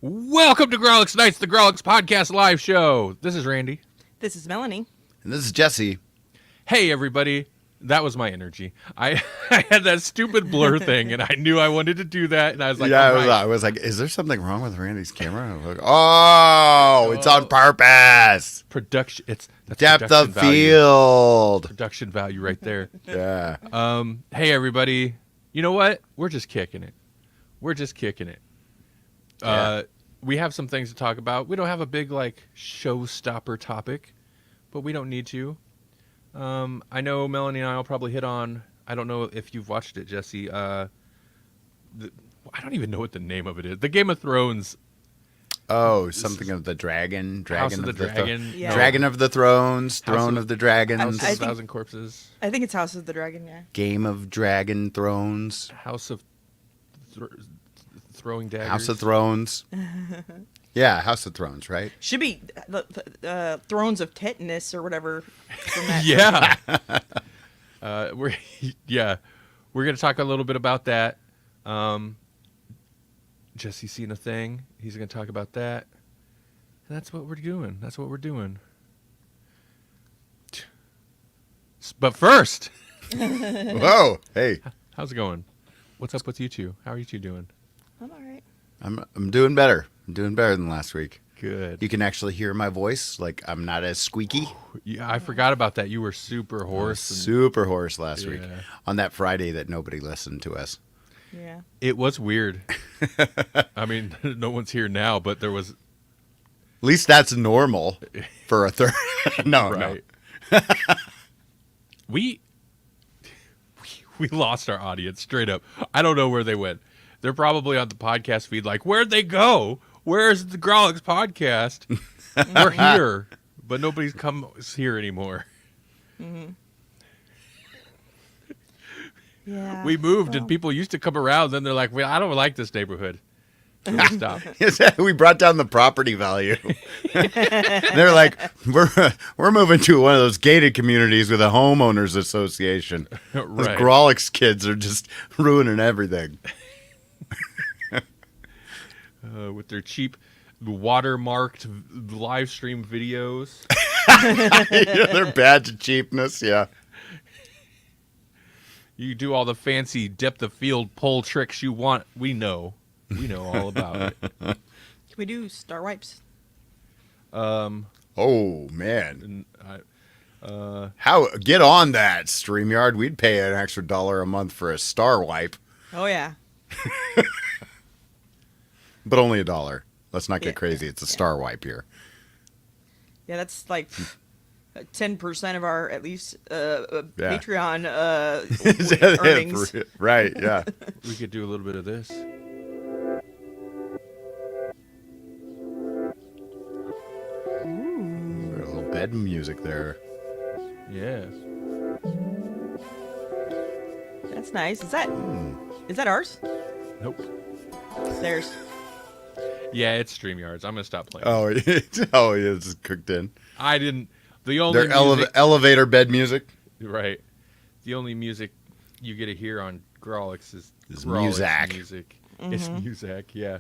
Welcome to Grawlix Nights, the Grawlix Podcast live show. This is Randy. This is Melanie. And this is Jesse. Hey, everybody. That was my energy. I had that stupid blur thing, and I knew I wanted to do that, and I was like, yeah, all right. I was like, is there something wrong with Randy's camera? I was like, oh, it's on purpose. Production. That's Depth production of value. field. Production value right there. Yeah. Hey, everybody. You know what? We're just kicking it. Yeah. We have some things to talk about. We don't have a big, showstopper topic, but we don't need to. I know Melanie and I will probably hit on, I don't know if you've watched it, Jesse. I don't even know what the name of it is. The Game of Thrones. Oh, something of the dragon. House of the Dragon. Yeah. Dragon of the Thrones. House Throne of the Dragons. House of I a think- Thousand Corpses. I think it's House of the Dragon, yeah. Game of Dragon Thrones. House of Throwing Daggers. House of Thrones. Yeah, House of Thrones, right? Should be the Thrones of Tetanus or whatever. From that. Yeah. We're gonna talk a little bit about that. Jesse's seen a thing. He's gonna talk about that. And that's what we're doing. But first, Whoa. Hey, how's it going? What's up with you two? How are you two doing? I'm all right. I'm doing better. I'm doing better than last week. Good. You can actually hear my voice. Like, I'm not as squeaky. Yeah, I forgot about that. You were super hoarse. Super hoarse last week Yeah. on that Friday that nobody listened to us. Yeah. It was weird. I mean, no one's here now, but there was. At least that's normal for a third. No, Right. We lost our audience straight up. I don't know where they went. They're probably on the podcast feed like, where'd they go? Where's the Grawlix podcast? We're here, but nobody's come here anymore. Yeah. We moved and people used to come around. Then they're like, well, I don't like this neighborhood. So we stopped. we brought down the property value. They're like, we're moving to one of those gated communities with a homeowners association. Those Right. Grawlix kids are just ruining everything. With their cheap watermarked live stream videos. They're bad to cheapness. Yeah. You do all the fancy depth of field pole tricks you want. We know all about it. Can we do Star Wipes? Oh man. And How get on that, StreamYard? We'd pay an extra $1 a month for a star wipe, Oh, yeah. but only $1. Let's not get Yeah, crazy. It's a yeah. star wipe here. Yeah, that's like 10% of our, at least, Patreon earnings. Right, yeah. we could do a little bit of this. A little bed music there. Yeah. That's nice. Is that ours? Nope. Theirs. Yeah, it's StreamYards. I'm gonna stop playing. Oh, oh, yeah, it's just cooked in. I didn't. The only Their music, elevator bed music. right. The only music you get to hear on Grawlix is Is Grawlix Muzak. music. It's Muzak. Yeah.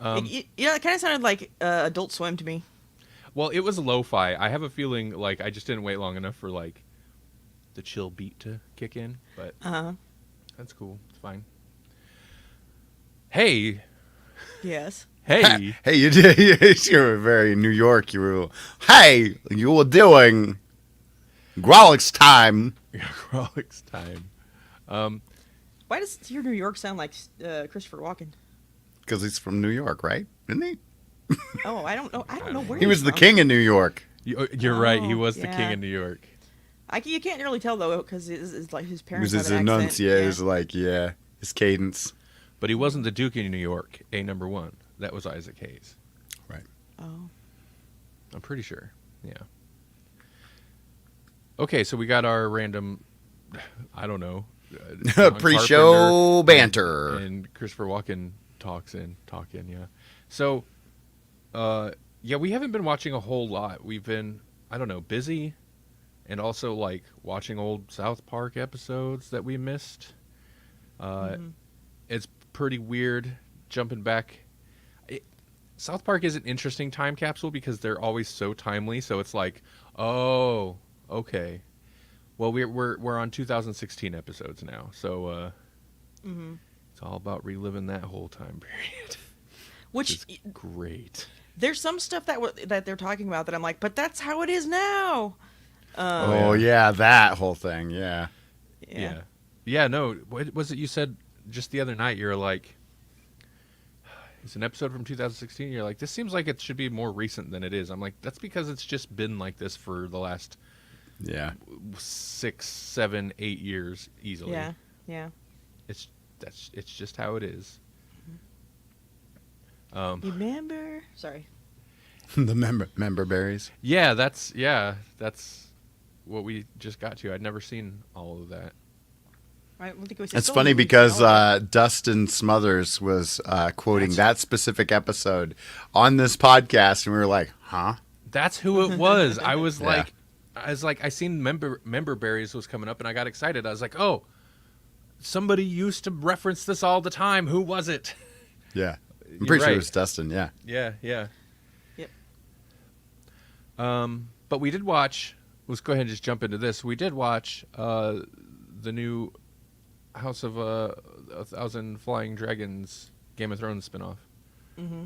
It kind of sounded like Adult Swim to me. Well, it was lo-fi. I have a feeling like I just didn't wait long enough for like the chill beat to kick in, but that's cool. It's fine. Hey, Yes. hey. Hey, you did. You're very New York. You were. Hey, you were doing Grawlix time. Grawlix time. Why does your New York sound like Christopher Walken? Because he's from New York, right? Isn't he? Oh, I don't know. I don't know where He was he's the from. king in New York. You're right. He was the king yeah. of New York. You can't really tell though, because it's like his He parents was his have an accent. enunciate. It was like, yeah, his cadence. But he wasn't the Duke of New York, number one. That was Isaac Hayes. Right. Oh. I'm pretty sure. Yeah. Okay, so we got our random, I don't know. John Pre-show Carpenter banter. And Christopher Walken talk in, yeah. So, yeah, we haven't been watching a whole lot. We've been, I don't know, busy, and also like watching old South Park episodes that we missed. It's pretty weird jumping back. South Park is an interesting time capsule because they're always so timely. So it's like, oh, okay. Well, we're on 2016 episodes now, so it's all about reliving that whole time period. Which is great. There's some stuff that they're talking about that I'm like, but that's how it is now. Oh yeah, that whole thing. Yeah. Yeah. No, what was it you said just the other night? You're like, it's an episode from 2016. You're like, this seems like it should be more recent than it is. I'm like, that's because it's just been like this for the last 6, 7, 8 years easily. Yeah. It's just how it is. Remember? Sorry. The member berries. Yeah, that's what we just got to. I'd never seen all of that. I don't think we It's funny because Dustin Smothers was quoting that specific episode on this podcast, and we were like, "Huh?" That's who it was. I was like, I seen member berries was coming up, and I got excited. I was like, "Oh, somebody used to reference this all the time. Who was it?" Yeah, I'm You're pretty sure right. it was Dustin. Yeah. Yeah. Yep. But we did watch. Let's go ahead and just jump into this. We did watch the new House of a Thousand Flying Dragons Game of Thrones spinoff. Mm-hmm.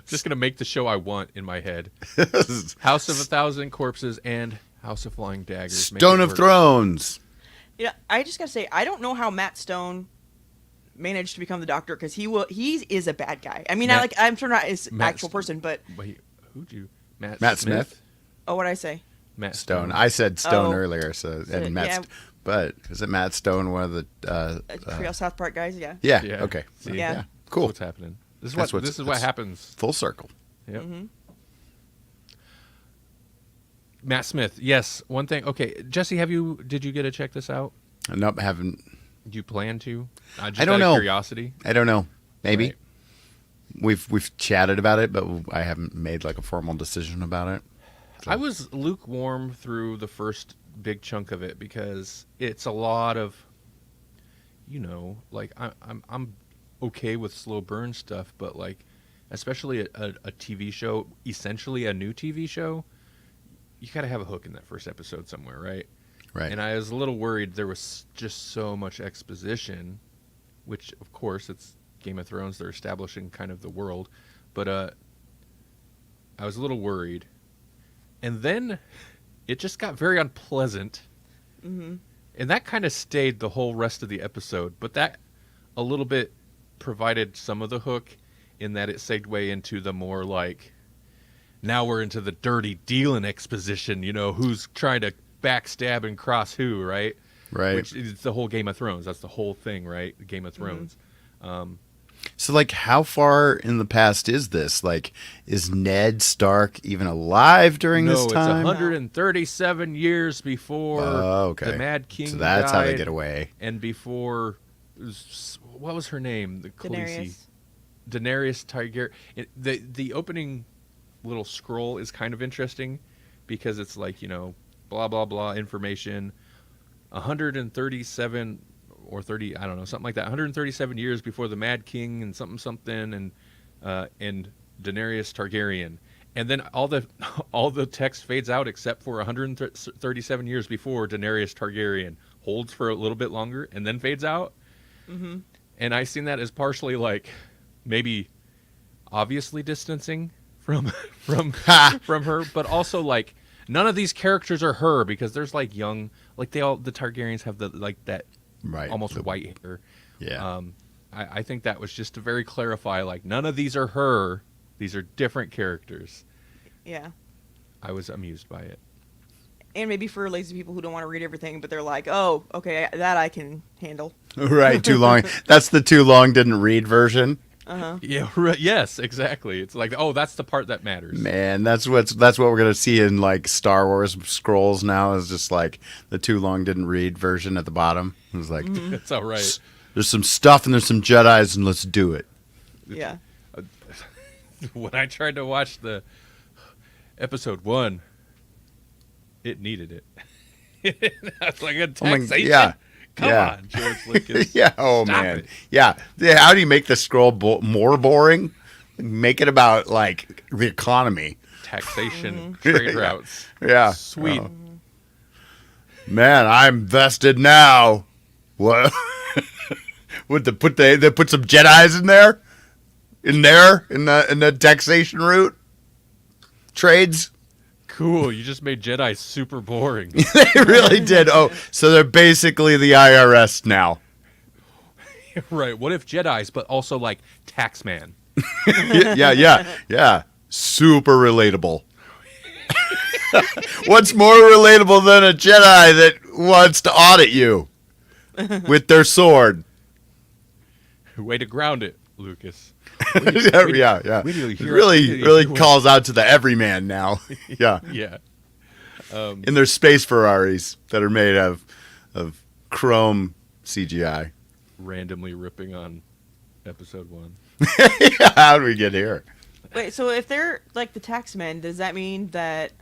Just gonna make the show I want in my head. House of a Thousand Corpses and House of Flying Daggers. Make Stone it of work. Thrones. Yeah, I just gotta say, I don't know how Matt Stone managed to become the Doctor because he is a bad guy. I mean, I'm sure not his actual person, but wait, who'd you? Matt Smith? Oh, what'd I say? Matt Stone. I said Stone Oh. earlier, so So, and Matt. yeah. But is it Matt Stone, one of the? Real South Park guys, yeah. Yeah. Yeah. Okay. See? Yeah. Cool. What's happening? This is That's what what's- this is what that's- happens. Full circle. Yep. Mm-hmm. Matt Smith. Yes. One thing. Okay, Jesse, did you get to check this out? Nope, haven't. Do you plan to? Just I don't out of know. Curiosity. I don't know. Maybe Right. we've chatted about it, but I haven't made like a formal decision about it. So- I was lukewarm through the first big chunk of it because it's a lot of, like I'm okay with slow burn stuff, but like, especially a TV show, essentially a new TV show, you got to have a hook in that first episode somewhere, right? Right. And I was a little worried there was just so much exposition, which of course it's Game of Thrones, they're establishing kind of the world, but I was a little worried. And then it just got very unpleasant. Mm-hmm. And that kind of stayed the whole rest of the episode, but that a little bit provided some of the hook in that it segued into the more like, now we're into the dirty dealing exposition, who's trying to backstab and cross who, right? Right. Which is the whole Game of Thrones. That's the whole thing, right? Game of Thrones. So, like, how far in the past is this? Like, is Ned Stark even alive during this time? It's 137 years before the Mad King So that's how they died, get away. and before, what was her name? The Khaleesi. Daenerys. Daenerys Targaryen. The opening little scroll is kind of interesting because it's like, blah, blah, blah information. 137 or 30, I don't know, something like that. 137 years before the Mad King and something, and Daenerys Targaryen. And then all the text fades out except for 137 years before Daenerys Targaryen. Holds for a little bit longer and then fades out. Mm-hmm. And I seen that as partially like maybe obviously distancing from her, but also like none of these characters are her because there's like young, like the Targaryens have that Right. almost white hair. Yeah. I think that was just to very clarify, like none of these are her. These are different characters. Yeah. I was amused by it. And maybe for lazy people who don't want to read everything, but they're like, oh, okay, that I can handle. Right. Too long. That's the too long didn't read version. Uh-huh. Yeah. Yes. Exactly. It's like, oh, that's the part that matters. Man, that's what we're gonna see in like Star Wars scrolls now. Is just like the too long didn't read version at the bottom. It's like It's all right. there's some stuff and there's some Jedis and let's do it. Yeah. When I tried to watch the episode 1, it needed it. That's like a taxation. yeah. Come Yeah. on, George Lucas. Yeah. Oh Stop man. it. Yeah. How do you make the scroll more boring? Make it about like the economy. Taxation, trade routes. Yeah. Sweet. Oh. Man, I'm vested now. What? Would they put some Jedis in there? In the taxation route? Trades? Cool. You just made Jedi super boring. They really did. Oh, so they're basically the IRS now. Right. What if Jedis, but also like Taxman? Yeah. Super relatable. What's more relatable than a Jedi that wants to audit you with their sword? Way to ground it, Lucas. Yeah. It really calls out to the everyman now. Yeah. Yeah. In their space Ferraris that are made of chrome CGI. Randomly ripping on episode 1. How do we get here? Wait, so if they're like the taxmen, does that mean that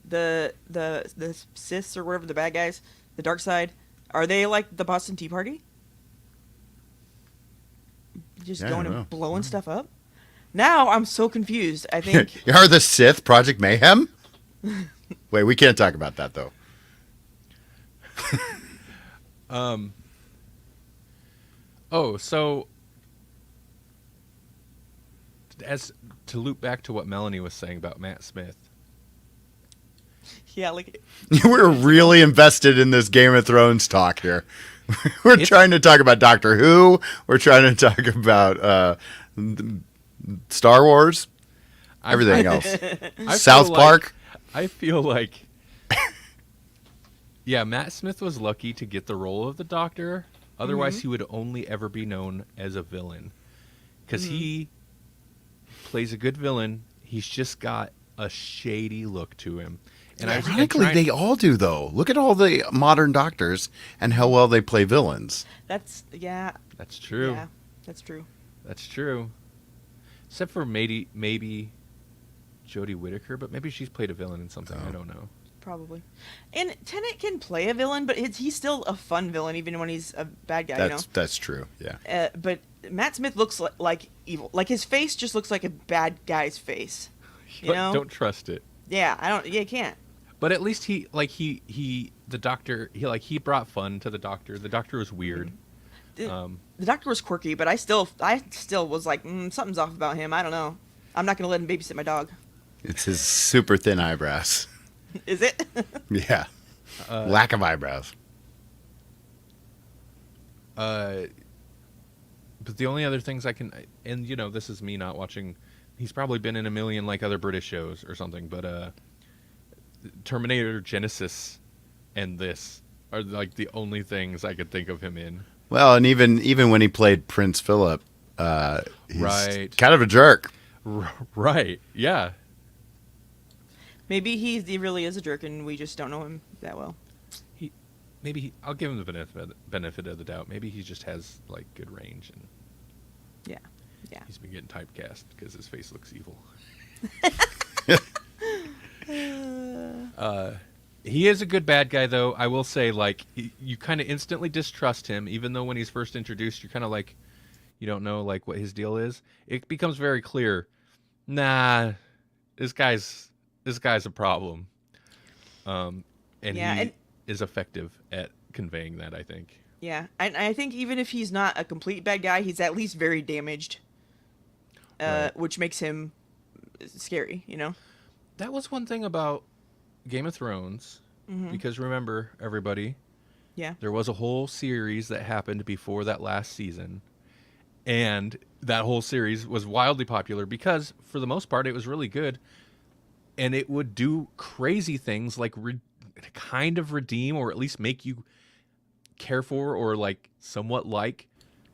the Siths or whatever, the bad guys, the dark side, are they like the Boston Tea Party? Just going and blowing stuff up? Now I'm so confused. I think Are the Sith Project Mayhem? Wait, we can't talk about that though. So as to loop back to what Melanie was saying about Matt Smith. yeah, like We're really invested in this Game of Thrones talk here. We're trying to talk about Doctor Who. We're trying to talk about Star Wars. Everything else. South Park. I feel like yeah, Matt Smith was lucky to get the role of the Doctor. Otherwise, he would only ever be known as a villain. Because he plays a good villain. He's just got a shady look to him. And Ironically, they all do, though. Look at all the modern doctors and how well they play villains. that's That's true. Yeah, that's true. That's true. Except for maybe Jodie Whittaker, but maybe she's played a villain in something. I don't know. Probably. And Tennant can play a villain, but he's still a fun villain even when he's a bad guy, That's true, yeah. But Matt Smith looks like evil. Like his face just looks like a bad guy's face. You know? Don't trust it. Yeah, you can't. But at least he the Doctor, he brought fun to the Doctor. The Doctor was weird. The Doctor was quirky, but I still was like, something's off about him. I don't know. I'm not gonna let him babysit my dog. It's his super thin eyebrows. Is it? Yeah. Lack of eyebrows. But the only other things I can, and this is me not watching. He's probably been in a million like other British shows or something. But Terminator Genesis and this are like the only things I could think of him in. Well, and even when he played Prince Philip, he's right, kind of a jerk. Right? Yeah. Maybe he really is a jerk, and we just don't know him that well. I'll give him the benefit of the doubt. Maybe he just has like good range, and Yeah. he's been getting typecast because his face looks evil. He is a good bad guy, though. I will say, like, you kind of instantly distrust him, even though when he's first introduced, you're kind of like, you don't know like what his deal is. It becomes very clear. Nah, this guy's a problem. And he is effective at conveying that, I think. Yeah, and I think even if he's not a complete bad guy, he's at least very damaged, Right. which makes him scary, That was one thing about Game of Thrones, because remember, everybody, Yeah. there was a whole series that happened before that last season, and that whole series was wildly popular because, for the most part, it was really good, and it would do crazy things like kind of redeem or at least make you care for or like somewhat like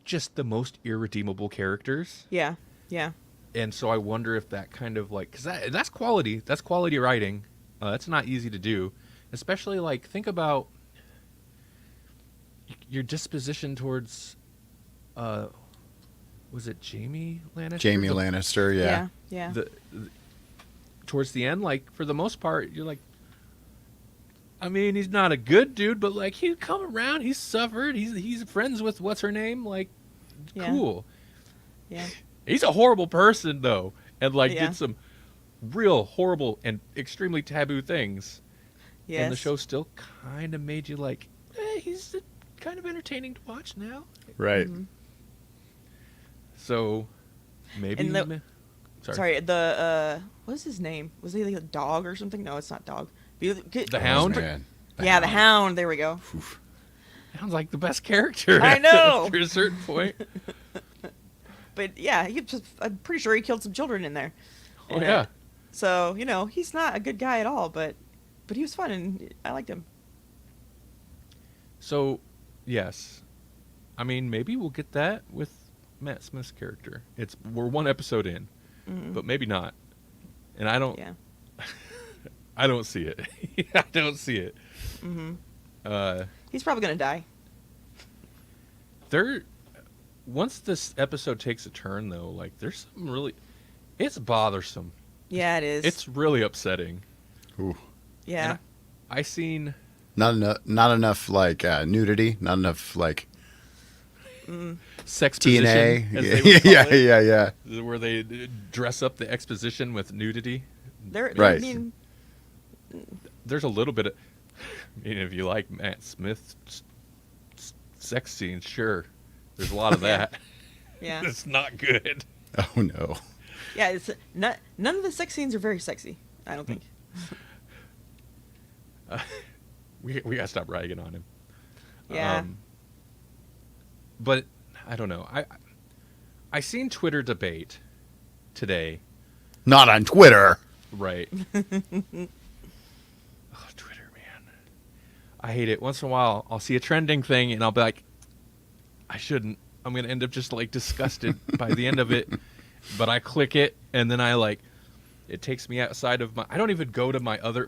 just the most irredeemable characters. Yeah. Yeah. And so I wonder if that kind of like, because that's quality writing. That's not easy to do, especially like think about your disposition towards was it Jamie Lannister? Jamie Lannister, yeah. Yeah. Towards the end, like for the most part, you're like, I mean, he's not a good dude, but like he'd come around, he's suffered, he's friends with what's her name, like Yeah. cool. Yeah. He's a horrible person though, and like Yeah. did some real horrible and extremely taboo things. Yes. And the show still kind of made you like, he's kind of entertaining to watch now. Right. So maybe. And the- Sorry. Sorry, the what's his name? Was he like a dog or something? No, it's not dog. The Hound? Oh, man. Yeah, the Hound. There we go. Oof. Sounds like the best character. I know. After a certain point. But yeah, I'm pretty sure he killed some children in there. Oh yeah. So he's not a good guy at all, but he was fun and I liked him. So, yes, I mean maybe we'll get that with Matt Smith's character. We're one episode in, but maybe not. And I don't. Yeah. I don't see it. I don't see it. He's probably gonna die. Once this episode takes a turn, though, like there's some really, it's bothersome. Yeah, it is. It's really upsetting. Ooh. yeah. And I seen Not enough like nudity. Not enough like sex TNA. position, as they would call Yeah. it, where they dress up the exposition with nudity. Right. I mean, There's a little bit of, I mean, if you like Matt Smith's sex scenes, sure. There's a lot of that. yeah. It's not good. Oh no. Yeah, it's not. None of the sex scenes are very sexy. I don't think. We gotta stop ragging on him. Yeah. But I don't know. I seen Twitter debate today. Not on Twitter. Right. Oh, Twitter, man. I hate it. Once in a while, I'll see a trending thing and I'll be like, I shouldn't. I'm going to end up just like disgusted by the end of it. But I click it and then it takes me outside of I don't even go to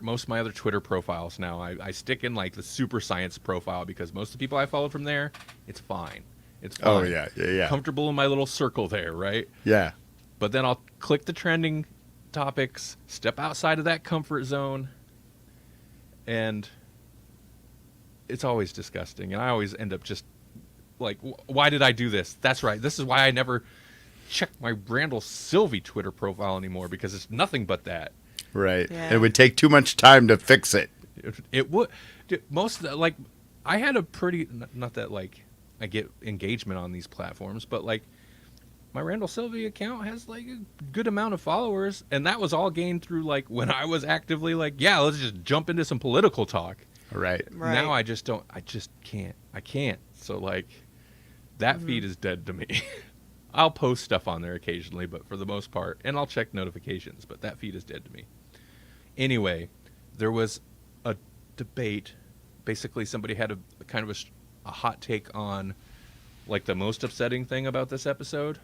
most of my other Twitter profiles now. I stick in like the super science profile because most of the people I follow from there, it's fine. It's fine. Oh yeah. Comfortable in my little circle there, right? Yeah. But then I'll click the trending topics, step outside of that comfort zone, and it's always disgusting. And I always end up just like, why did I do this? That's right. This is why I never check my Randall Sylvie Twitter profile anymore, because it's nothing but that. Right. Yeah. It would take too much time to fix it. It would. Most of the, like, I had a pretty, not that like I get engagement on these platforms, but like my Randall Sylvie account has like a good amount of followers, and that was all gained through like when I was actively like, yeah, let's just jump into some political talk. Right. Right. Now I just can't. I can't. So like that feed is dead to me. I'll post stuff on there occasionally, but for the most part, and I'll check notifications, but that feed is dead to me. Anyway, there was a debate. Basically, somebody had a kind of a hot take on like the most upsetting thing about this episode.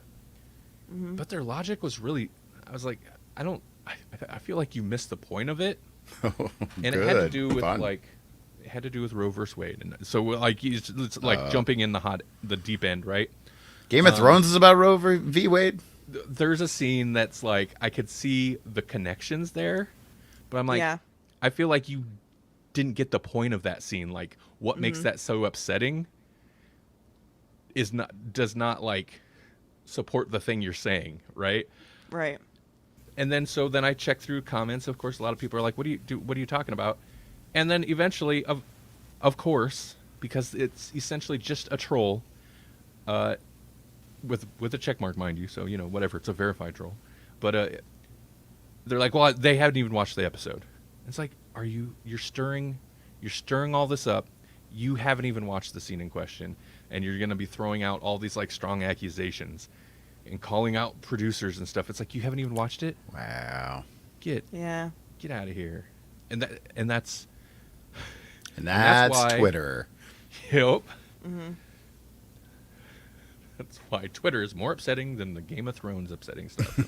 But their logic was really, I was like, I feel like you missed the point of it. And it had to do with Fun. it had to do with Roe versus Wade. And so like it's like jumping in the deep end, right? Game of Thrones is about Roe v. Wade. There's a scene that's like, I could see the connections there, but I'm like, Yeah. I feel like you didn't get the point of that scene. Like what makes that so upsetting does not like support the thing you're saying, right? Right. And then then I check through comments. Of course, a lot of people are like, "What are you talking about?" And then eventually, of course, because it's essentially just a troll, with a check mark, mind you. So whatever, it's a verified troll. But they're like, "Well, they haven't even watched the episode." It's like, you're stirring all this up. You haven't even watched the scene in question, and you're gonna be throwing out all these like strong accusations and calling out producers and stuff. It's like, you haven't even watched it. Wow. Get Yeah. out of here. And that's And that's that's why- Twitter. Yep. That's why Twitter is more upsetting than the Game of Thrones upsetting stuff.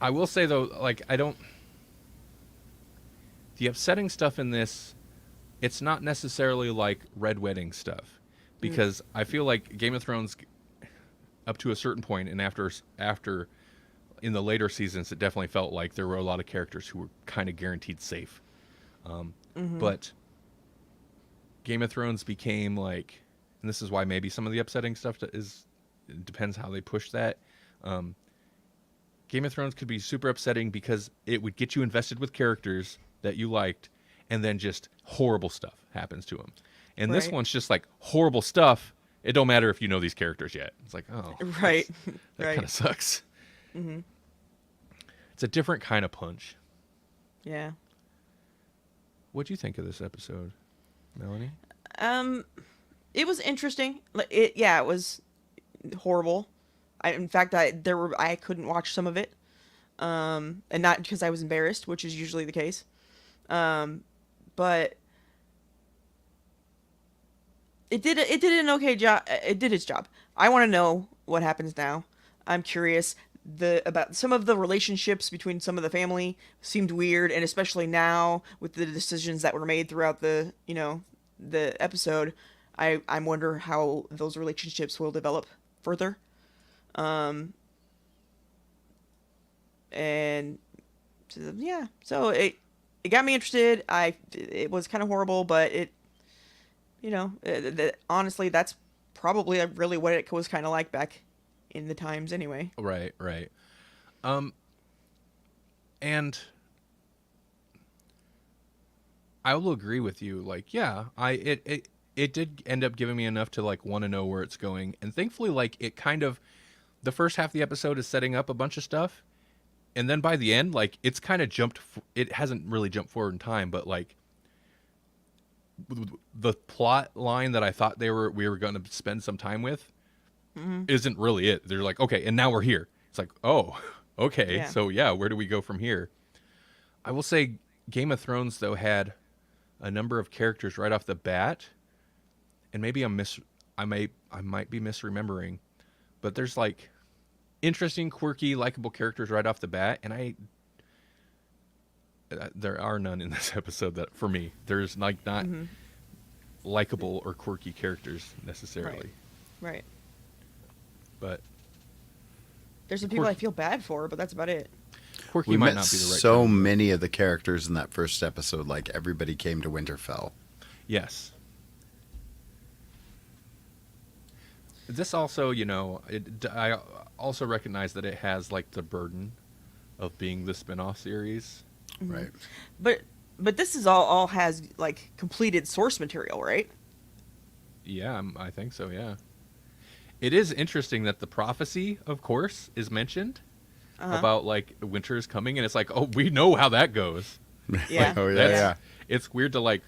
I will say though, like the upsetting stuff in this, it's not necessarily like Red Wedding stuff, because I feel like Game of Thrones, up to a certain point, and after in the later seasons, it definitely felt like there were a lot of characters who were kind of guaranteed safe. But Game of Thrones became like, and this is why maybe some of the upsetting stuff is it depends how they push that. Game of Thrones could be super upsetting because it would get you invested with characters that you liked, and then just horrible stuff happens to them. And this Right. one's just like horrible stuff. It don't matter if you know these characters yet. It's like, oh, Right. that Right. kind of sucks. Mm-hmm. It's a different kind of punch. Yeah. What'd you think of this episode, Melanie? It was interesting. It was horrible. In fact, I couldn't watch some of it, and not because I was embarrassed, which is usually the case, but it did an okay job. It did its job. I want to know what happens now. I'm curious. About some of the relationships between some of the family seemed weird, and especially now with the decisions that were made throughout the episode, I wonder how those relationships will develop further. And yeah, so it got me interested. It was kind of horrible, but honestly, that's probably really what it was kind of like back in the times anyway. Right, right. And I will agree with you. Like, yeah, it did end up giving me enough to like want to know where it's going. And thankfully, like it kind of, the first half of the episode is setting up a bunch of stuff. And then by the end, like it's kind of it hasn't really jumped forward in time, but like the plot line that I thought we were going to spend some time with isn't really it. They're like, okay, and now we're here. It's like, oh, okay. Yeah. So yeah, where do we go from here? I will say Game of Thrones though had a number of characters right off the bat, and maybe I might be misremembering, but there's like interesting, quirky, likable characters right off the bat, and there are none in this episode that for me. There's like not likable or quirky characters necessarily. Right. But There's some people I feel bad for, but that's about it. quirky We might met not be the right so term. many of the characters in that first episode, like everybody came to Winterfell. Yes. This also, I also recognize that it has like the burden of being the spin-off series. Right. But this is all has like completed source material, right? Yeah, I think so, yeah. It is interesting that the prophecy, of course, is mentioned about like winter is coming, and it's like, oh, we know how that goes. Yeah. Oh yeah, That's- yeah. It's weird to like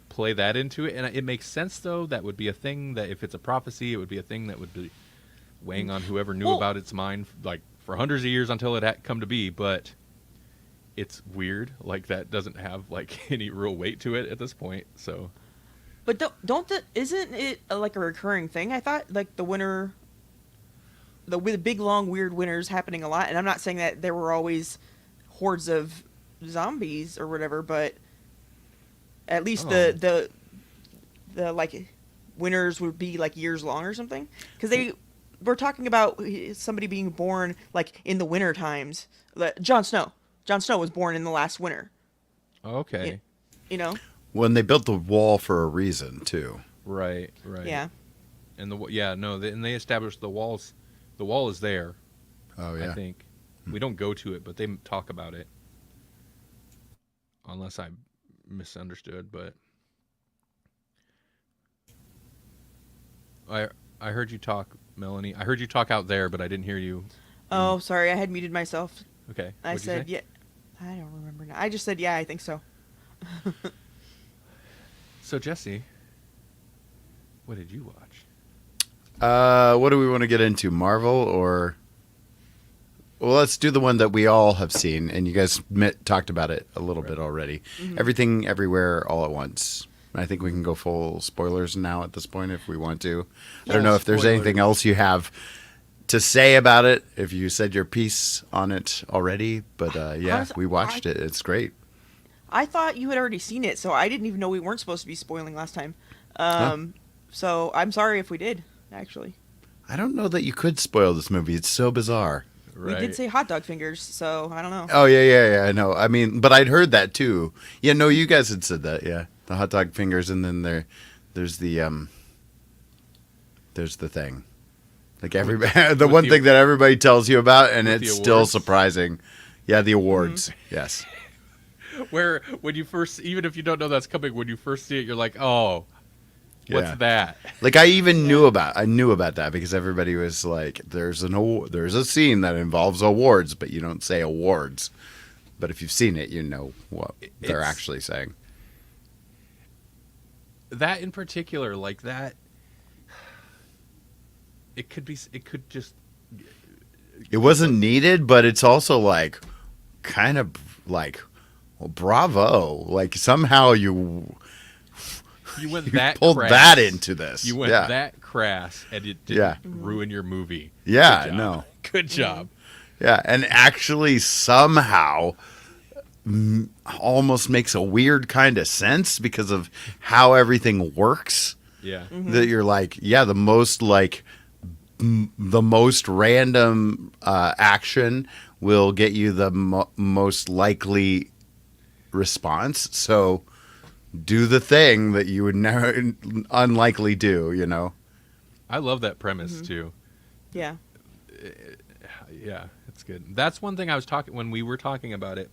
play that into it, and it makes sense though. That would be a thing that if it's a prophecy, it would be a thing that would be weighing on whoever knew Well- about its mind like for hundreds of years until it had come to be. But it's weird, like that doesn't have like any real weight to it at this point. So But isn't it like a recurring thing? I thought like the big long weird winters happening a lot, and I'm not saying that there were always hordes of zombies or whatever, but at least the like winters would be like years long or something, because they were talking about somebody being born like in the winter times. Jon Snow was born in the last winter. okay, You know? When they built the wall for a reason too. right. Yeah. And and they established the walls. The wall is there. Oh yeah. I think we don't go to it, but they talk about it. Unless I misunderstood, but I heard you talk, Melanie. I heard you talk out there, but I didn't hear you. Oh, sorry, I had muted myself. Okay. I what'd you said say? yeah. I don't remember now. I just said yeah. I think so. So Jesse, what did you watch? What do we want to get into? Marvel or? Well, let's do the one that we all have seen, and you guys talked about it a little bit already. Everything, Everywhere, All at Once. I think we can go full spoilers now at this point if we want to. I don't know if there's anything else you have to say about it, if you said your piece on it already. But yeah, Honestly, we watched it. It's great. I thought you had already seen it, so I didn't even know we weren't supposed to be spoiling last time. So I'm sorry if we did, actually. I don't know that you could spoil this movie. It's so bizarre. Right. We did say hot dog fingers, so I don't know. Oh yeah. I know. I mean, but I'd heard that too. Yeah, no, you guys had said that. Yeah, the hot dog fingers, and then there's the thing. Like everybody, the with one the- thing that everybody tells you about, and with the it's still awards? surprising. Yeah, the awards. Yes. Where when you first, even if you don't know that's coming, when you first see it, you're like, oh, what's Yeah. that? Like I even knew about that because everybody was like, there's a scene that involves awards, but you don't say awards. But if you've seen it, you know what they're It's- actually saying. That in particular, like that, it could just It wasn't needed, but it's also like kind of like, well, bravo. Like somehow you went that pulled crass. that into this. You went Yeah. that crass, and it didn't Yeah. ruin your movie. Yeah, Good job. no. Good job. Yeah, and actually somehow almost makes a weird kind of sense because of how everything works. Yeah. That you're like, yeah, the most random action will get you the most likely response. So do the thing that you would never unlikely do, you know? I love that premise too. Yeah. Yeah, it's good. That's one thing I was talking when we were talking about it.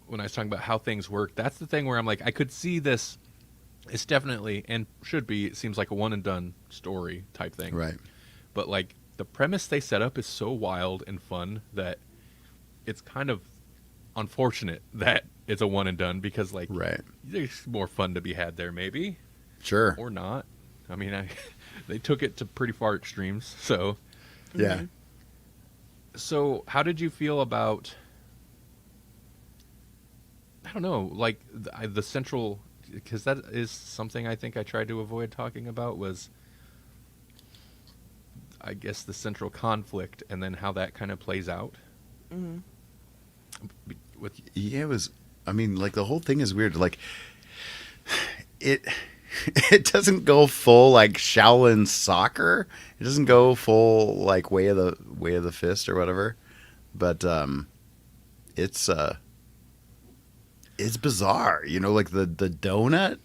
When I was talking about how things work, that's the thing where I'm like, I could see this. It's definitely and should be. It seems like a one and done story type thing, Right. But like the premise they set up is so wild and fun that it's kind of unfortunate that it's a one and done because like Right. there's more fun to be had there maybe Sure. or not. I mean, they took it to pretty far extremes. So, Yeah. so how did you feel about? I don't know, like the central, because that is something I think I tried to avoid talking about was, I guess, the central conflict and then how that kind of plays out. Mm-hmm. With Yeah, it was. I mean, like the whole thing is weird. Like it, it doesn't go full like Shaolin soccer. It doesn't go full like way of the fist or whatever. But it's bizarre. You know, like the donut,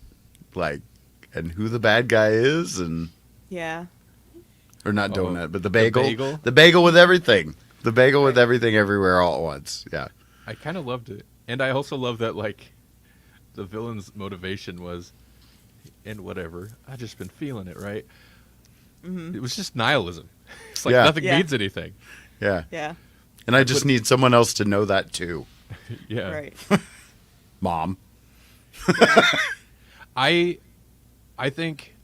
like, and who the bad guy is, and Yeah. or not Oh, donut, but the the bagel. bagel? The bagel with everything. The bagel with everything everywhere all at once. Yeah. I kind of loved it, and I also love that like the villain's motivation was, and whatever, I just been feeling it, right? Mm-hmm. It was just nihilism. It's like Yeah. nothing Yeah. means anything. Yeah. Yeah. And I just need someone else to know that too. Yeah. Right. Mom. I think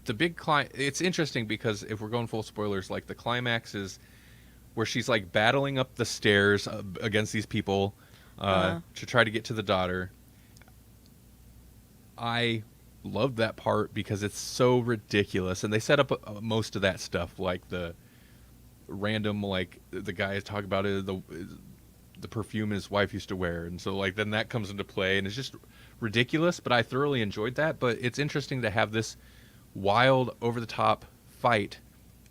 the big it's interesting because if we're going full spoilers, like the climax is where she's like battling up the stairs against these people to try to get to the daughter. I loved that part because it's so ridiculous, and they set up most of that stuff, like the random, like the guy talk about it, the perfume his wife used to wear, and so like then that comes into play, and it's just ridiculous. But I thoroughly enjoyed that. But it's interesting to have this wild, over the top fight,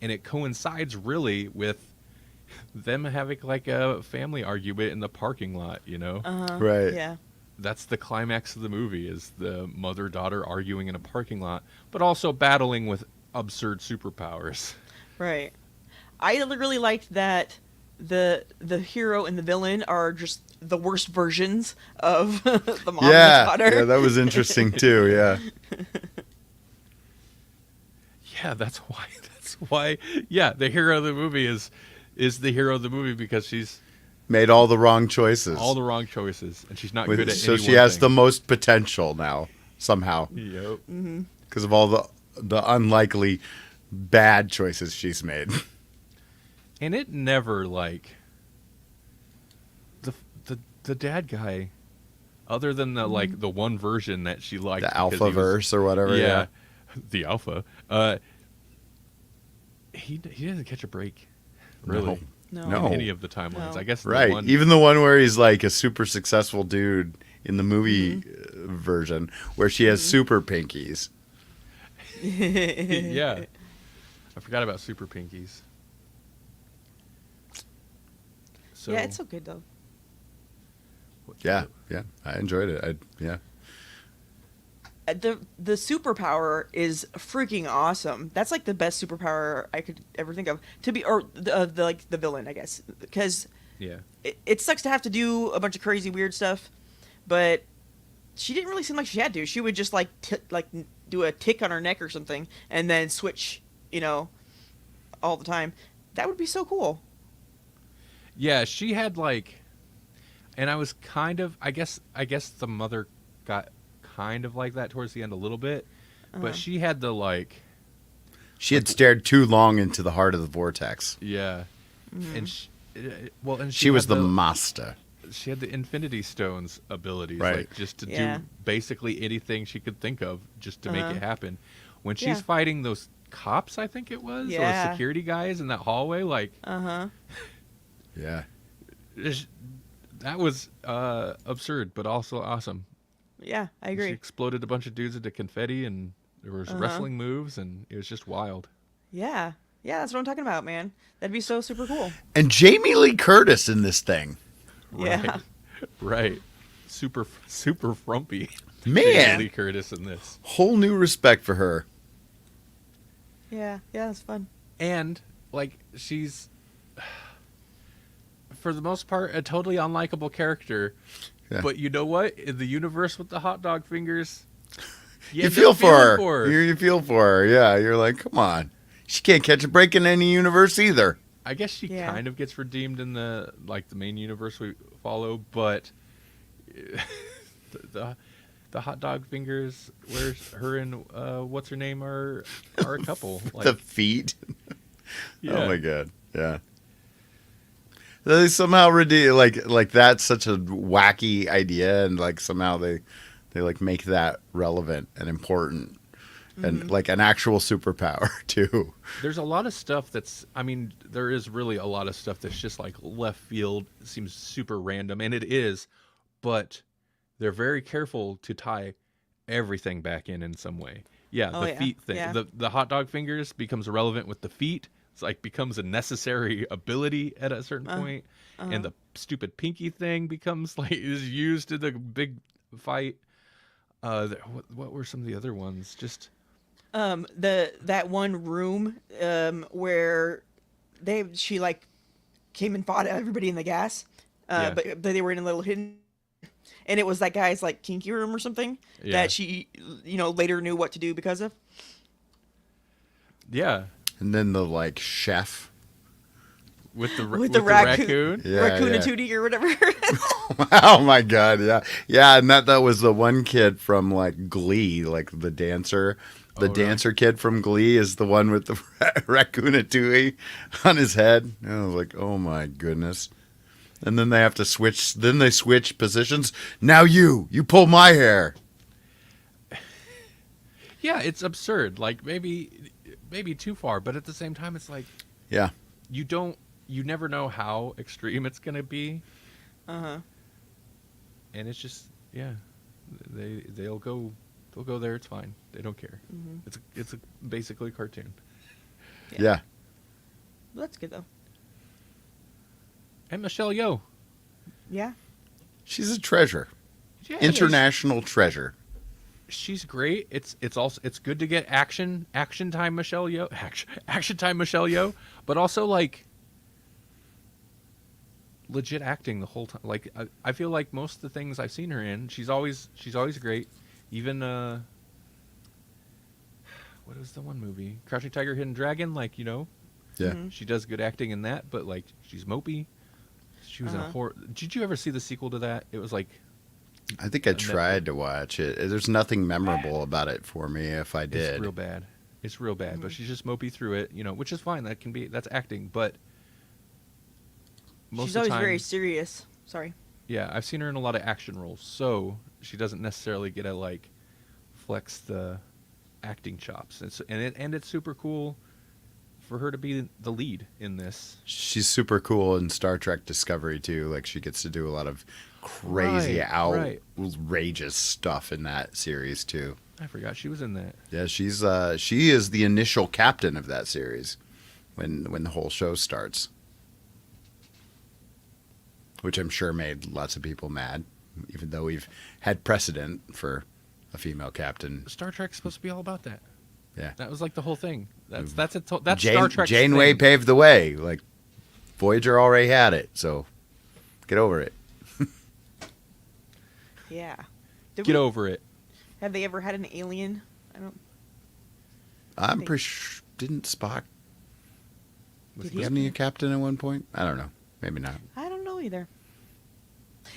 and it coincides really with them having like a family argument in the parking lot. You know, Right. Yeah. that's the climax of the movie: is the mother-daughter arguing in a parking lot, but also battling with absurd superpowers. Right. I really liked that the hero and the villain are just the worst versions of the mom Yeah. and the daughter. Yeah, that was interesting too. Yeah. Yeah, that's why. That's why. Yeah, the hero of the movie is the hero of the movie because she's Made all the wrong choices. all the wrong choices and she's not good at so any she one has thing. the most potential now somehow Yep. because of all the unlikely bad choices she's made. And it never like the dad guy, other than the like the one version that she liked, The because alpha he was- verse or whatever. Yeah, the alpha. He doesn't catch a break, really. No. No. In any of the timelines. No. I guess the Right. one, Even the one where he's like a super successful dude in the movie version where she has super pinkies. yeah. I forgot about Super Pinkies. So Yeah, it's so good though. Yeah. Yeah. I enjoyed it. Yeah. the superpower is freaking awesome. That's like the best superpower I could ever think of to be, or the like the villain, I guess, because Yeah. it sucks to have to do a bunch of crazy weird stuff, but she didn't really seem like she had to. She would just like do a tick on her neck or something, and then switch, all the time. That would be so cool. Yeah, she had like, and I was kind of, I guess the mother got kind of like that towards the end a little bit, but she had the like, She had stared too long into the heart of the vortex. yeah, and and She was had the master. she had the Infinity Stones abilities, Right. like just to Yeah. do basically anything she could think of just to make it happen. When she's Yeah. fighting those cops, I think it was, Yeah. or security guys in that hallway, like Yeah. that was absurd, but also awesome. Yeah, I She agree. exploded a bunch of dudes into confetti, and there was wrestling moves, and it was just wild. Yeah, yeah, that's what I'm talking about, man. That'd be so super cool. And Jamie Lee Curtis in this thing. Yeah. Right. Right. Super frumpy. Man. Jamie Lee Curtis in this. Whole new respect for her. Yeah, that's fun. And, like, she's, for the most part, a totally unlikable character. Yeah. But you know what? In the universe with the hot dog fingers, You end feel up for her. feeling You feel for her. Yeah. You're like, come on. She can't catch a break in any universe either. I guess she Yeah. kind of gets redeemed in the main universe we follow, but the hot dog fingers, where's her and what's her name are a couple. Like, The feet. yeah. Oh my god. Yeah. They somehow redeem like that's such a wacky idea, and like somehow they like make that relevant and important, and like an actual superpower too. There's a lot of stuff there is really a lot of stuff that's just like left field, seems super random, and it is, but they're very careful to tie everything back in some way. Yeah, Oh, the yeah. feet thing. Yeah. The hot dog fingers becomes relevant with the feet. It's like becomes a necessary ability at a certain point. And the stupid pinky thing becomes like is used in the big fight. What were some of the other ones? Just That one room where she like came and fought everybody in the gas, Yeah. but they were in a little hidden, and it was that guy's like kinky room or something Yeah. that she later knew what to do because of. yeah, And then the like chef. with the With the raccoon. Yeah, Raccoon yeah. and Tootie or whatever. Oh my god, yeah. Yeah, and that was the one kid from like Glee, like the dancer. The Oh, really? dancer kid from Glee is the one with the raccoonatui on his head. And I was like, oh my goodness. And then they have to switch. Then they switch positions. Now you pull my hair. Yeah, it's absurd. Like maybe too far, but at the same time, it's like Yeah, you never know how extreme it's gonna be, Uh-huh. and it's just they'll go there. It's fine. They don't care. It's basically a cartoon. yeah. That's good though. And Michelle Yeoh, Yeah. She's a treasure. yeah, International treasure. she's great. It's good to get action time Michelle Yeoh, action time Michelle Yeoh, but also like legit acting the whole time. Like I feel like most of the things I've seen her in, she's always great. Even what was the one movie? Crouching Tiger, Hidden Dragon. Like Yeah. she does good acting in that, but like she's mopey. She was in a horror. Did you ever see the sequel to that? It was like I think I Netflix. tried to watch it. There's nothing memorable about it for me if I did. It's real bad. It's real bad, but she's just mopey through it, which is fine. That's acting, but most She's of always the time, very serious. Sorry. yeah, I've seen her in a lot of action roles, so she doesn't necessarily get to like flex the acting chops. And it's super cool for her to be the lead in this. She's super cool in Star Trek Discovery too. Like she gets to do a lot of crazy, Right. outrageous stuff in that series too. I forgot she was in that. Yeah, she is the initial captain of that series when the whole show starts, which I'm sure made lots of people mad, even though we've had precedent for a female captain. Star Trek's supposed to be all about that. Yeah. That was like the whole thing. That's Star Jane, Trek's Janeway thing. paved the way. Like Voyager already had it, so get over it. Yeah. Get over it. Have they ever had an alien? I don't. I'm pretty sure. Didn't Spock? Did he? Wasn't he a captain at one point? I don't know. Maybe not. I don't know either.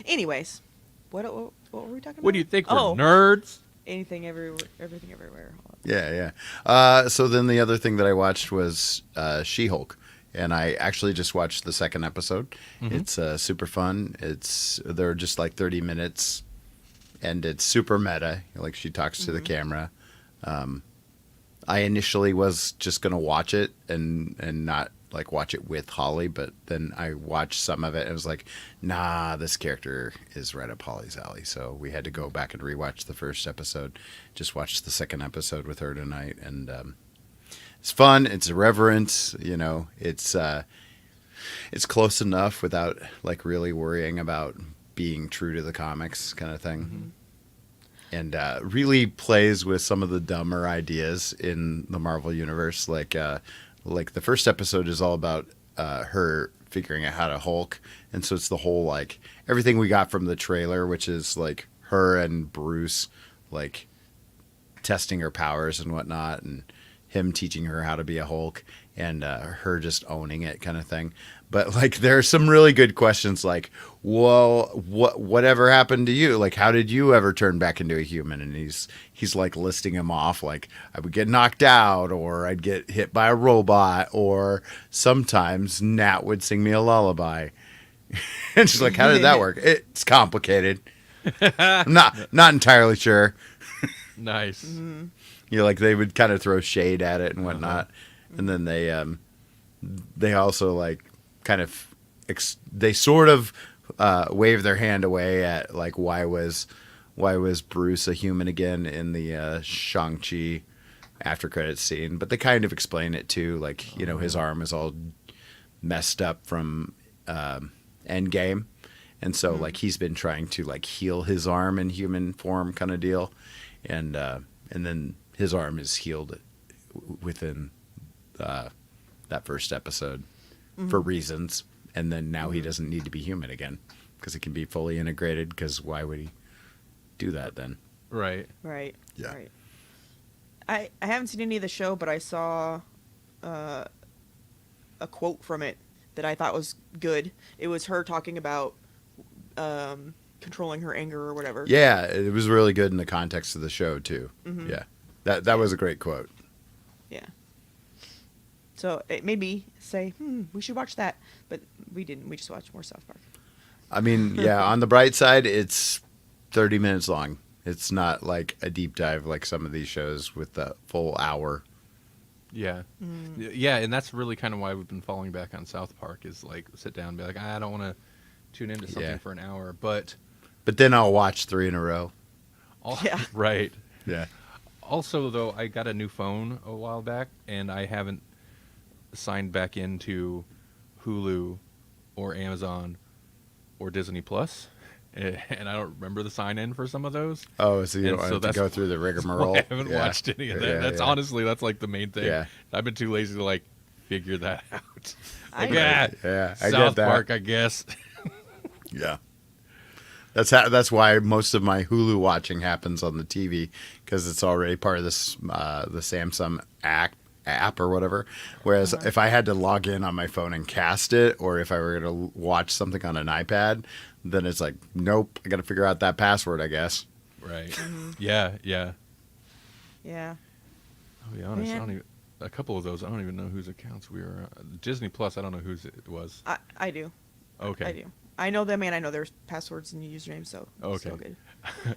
Anyways, what were we talking about? What do you think? We're Oh, nerds? anything everywhere, everything everywhere. Yeah, yeah. So then the other thing that I watched was She-Hulk, and I actually just watched the second episode. Mhm. It's super fun. They're just like 30 minutes, and it's super meta. Like she talks to the camera. I initially was just gonna watch it and not like watch it with Holly, but then I watched some of it and was like, nah, this character is right up Holly's alley. So we had to go back and rewatch the first episode. Just watched the second episode with her tonight, and it's fun. It's irreverent. You know, it's close enough without like really worrying about being true to the comics kind of thing. Mm-hmm. And really plays with some of the dumber ideas in the Marvel universe. Like the first episode is all about her figuring out how to Hulk, and so it's the whole like everything we got from the trailer, which is like her and Bruce like testing her powers and whatnot, and him teaching her how to be a Hulk, and her just owning it kind of thing. But like there are some really good questions like, well, whatever happened to you? Like, how did you ever turn back into a human? And he's like listing them off, like I would get knocked out, or I'd get hit by a robot, or sometimes Nat would sing me a lullaby. And she's like, how did that work? It's complicated. I'm not entirely sure. Nice. Mm-hmm. You know, like they would kind of throw shade at it and whatnot, and then they also like kind of they sort of wave their hand away at like why was Bruce a human again in the Shang-Chi after credits scene, but they kind of explain it too, like you know his arm is all messed up from Endgame, and so like he's been trying to like heal his arm in human form kind of deal, and then his arm is healed within that first episode for reasons, and then now he doesn't need to be human again because he can be fully integrated, because why would he do that then? Right. Right. Yeah. Right. I haven't seen any of the show, but I saw a quote from it that I thought was good. It was her talking about controlling her anger or whatever. Yeah, it was really good in the context of the show too. Mm-hmm. Yeah, that was a great quote. Yeah. So it made me say, we should watch that. But we didn't. We just watched more South Park. I mean, yeah, on the bright side, it's 30 minutes long. It's not like a deep dive like some of these shows with the full hour. Yeah. Yeah, and that's really kind of why we've been falling back on South Park, is like sit down and be like, I don't want to tune into something for an hour, but then I'll watch 3 in a row. Yeah. Right. Yeah. Also, though, I got a new phone a while back, and I haven't signed back into Hulu or Amazon or Disney Plus, and I don't remember the sign-in for some of those. Oh, so you And don't so have to that's go through the rigmarole. I haven't watched any of that. Yeah, That's yeah. honestly, that's like the main thing. Yeah. I've been too lazy to like figure that out. I Like, know. Yeah, I South get that. Park, I guess. Yeah. That's why most of my Hulu watching happens on the TV, because it's already part of this the Samsung app or whatever. Whereas if I had to log in on my phone and cast it, or if I were going to watch something on an iPad, then it's like, nope, I got to figure out that password, I guess. Right. Yeah. Yeah. I'll be honest. I Man. don't even. A couple of those, I don't even know whose accounts we were. Disney Plus, I don't know whose it was. I do. Okay. I do. I know them, and I know their passwords and usernames, so it's Okay. still good.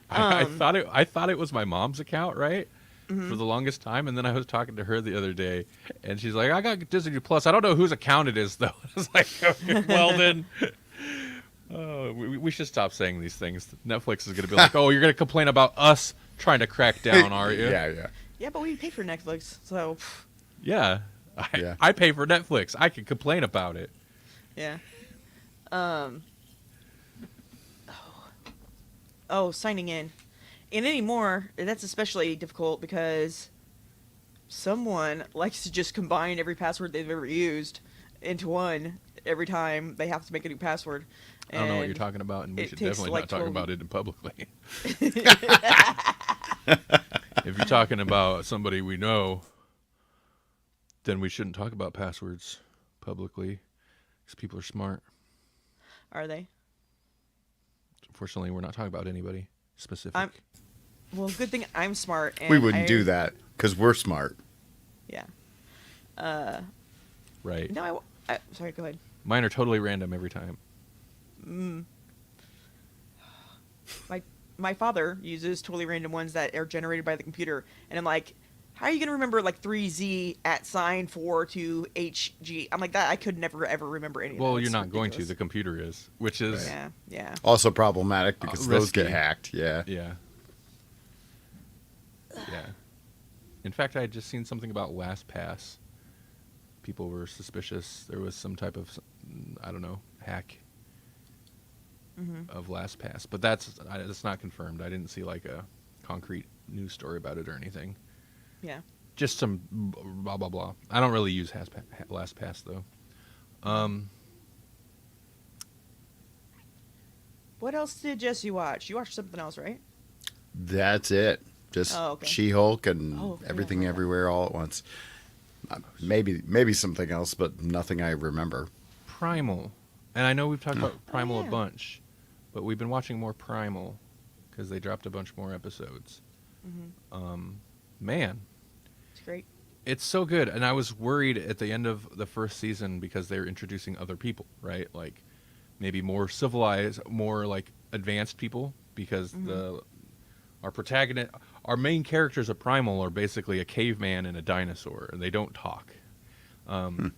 I thought it was my mom's account, right? Mm-hmm. For the longest time, and then I was talking to her the other day, and she's like, "I got Disney Plus. I don't know whose account it is, though." I was like, okay, "Well then, we should stop saying these things. Netflix is going to be like, oh, you're going to complain about us trying to crack down, are you?" Yeah. Yeah, but we pay for Netflix, so Yeah. Yeah. I pay for Netflix. I can complain about it. yeah. Oh, signing in. And anymore, that's especially difficult because someone likes to just combine every password they've ever used into one every time they have to make a new password. I don't know what you're And talking about, and we it should takes, definitely like, not talk 12 about it in publicly. If you're talking about somebody we know, then we shouldn't talk about passwords publicly because people are smart. Are they? Unfortunately, we're not talking about anybody specific. Well, good thing I'm smart. And We wouldn't do that because we're smart. Yeah. Right. No, sorry, go ahead. Mine are totally random every time. My father uses totally random ones that are generated by the computer, and I'm like, how are you gonna remember like 3Z at sign 4 to HG? I'm like that. I could never ever remember any of that. Well, It's you're not going to. ridiculous. The computer is, which is Yeah. Also problematic because those get risky. hacked. Yeah. Yeah. Yeah. In fact, I had just seen something about LastPass. People were suspicious there was some type of, I don't know, hack of LastPass. But that's not confirmed. I didn't see like a concrete news story about it or anything. Yeah. Just some blah, blah, blah. I don't really use LastPass, though. What else did Jesse watch? You watched something else, right? That's it. Just Oh, okay. She-Hulk and Oh, okay, I everything heard that. everywhere all at once. Maybe something else, but nothing I remember. Primal. And I know we've talked about Primal yeah. a bunch, but we've been watching more Primal because they dropped a bunch more episodes. Man, It's great. it's so good. And I was worried at the end of the first season because they're introducing other people, right? Like maybe more civilized, more like advanced people because our main characters of Primal are basically a caveman and a dinosaur, and they don't talk. No,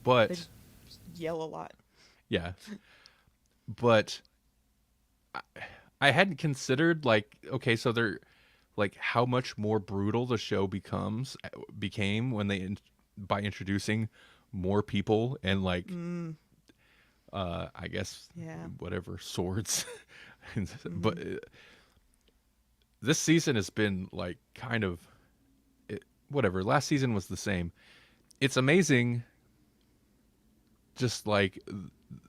But they just yell a lot. yeah, but I hadn't considered like, okay, so they're like how much more brutal the show became when they by introducing more people and like I guess Yeah. whatever swords. But this season has been like kind of whatever. Last season was the same. It's amazing just like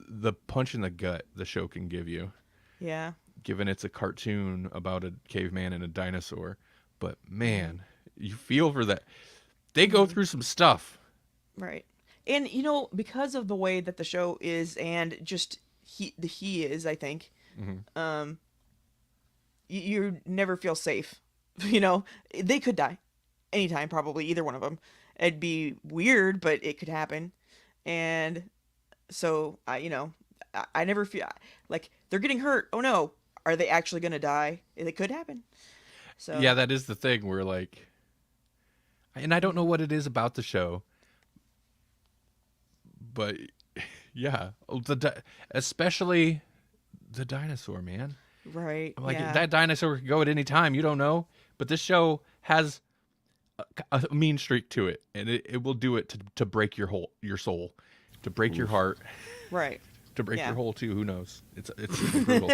the punch in the gut the show can give you, Yeah. given it's a cartoon about a caveman and a dinosaur. But man, you feel for that. They go through some stuff. Right. And because of the way that the show is, and just he is, I think, you never feel safe. They could die anytime, probably either one of them. It'd be weird, but it could happen. And so I never feel like they're getting hurt. Oh no, are they actually gonna die? It could happen. So Yeah, that is the thing. We're like, and I don't know what it is about the show, but yeah, especially the dinosaur, man. right. I'm like, yeah. that dinosaur could go at any time. You don't know, but this show has a mean streak to it, and it will do it to break your soul, to break your heart, Right. to break Yeah. your whole too. Who knows? It's super brutal.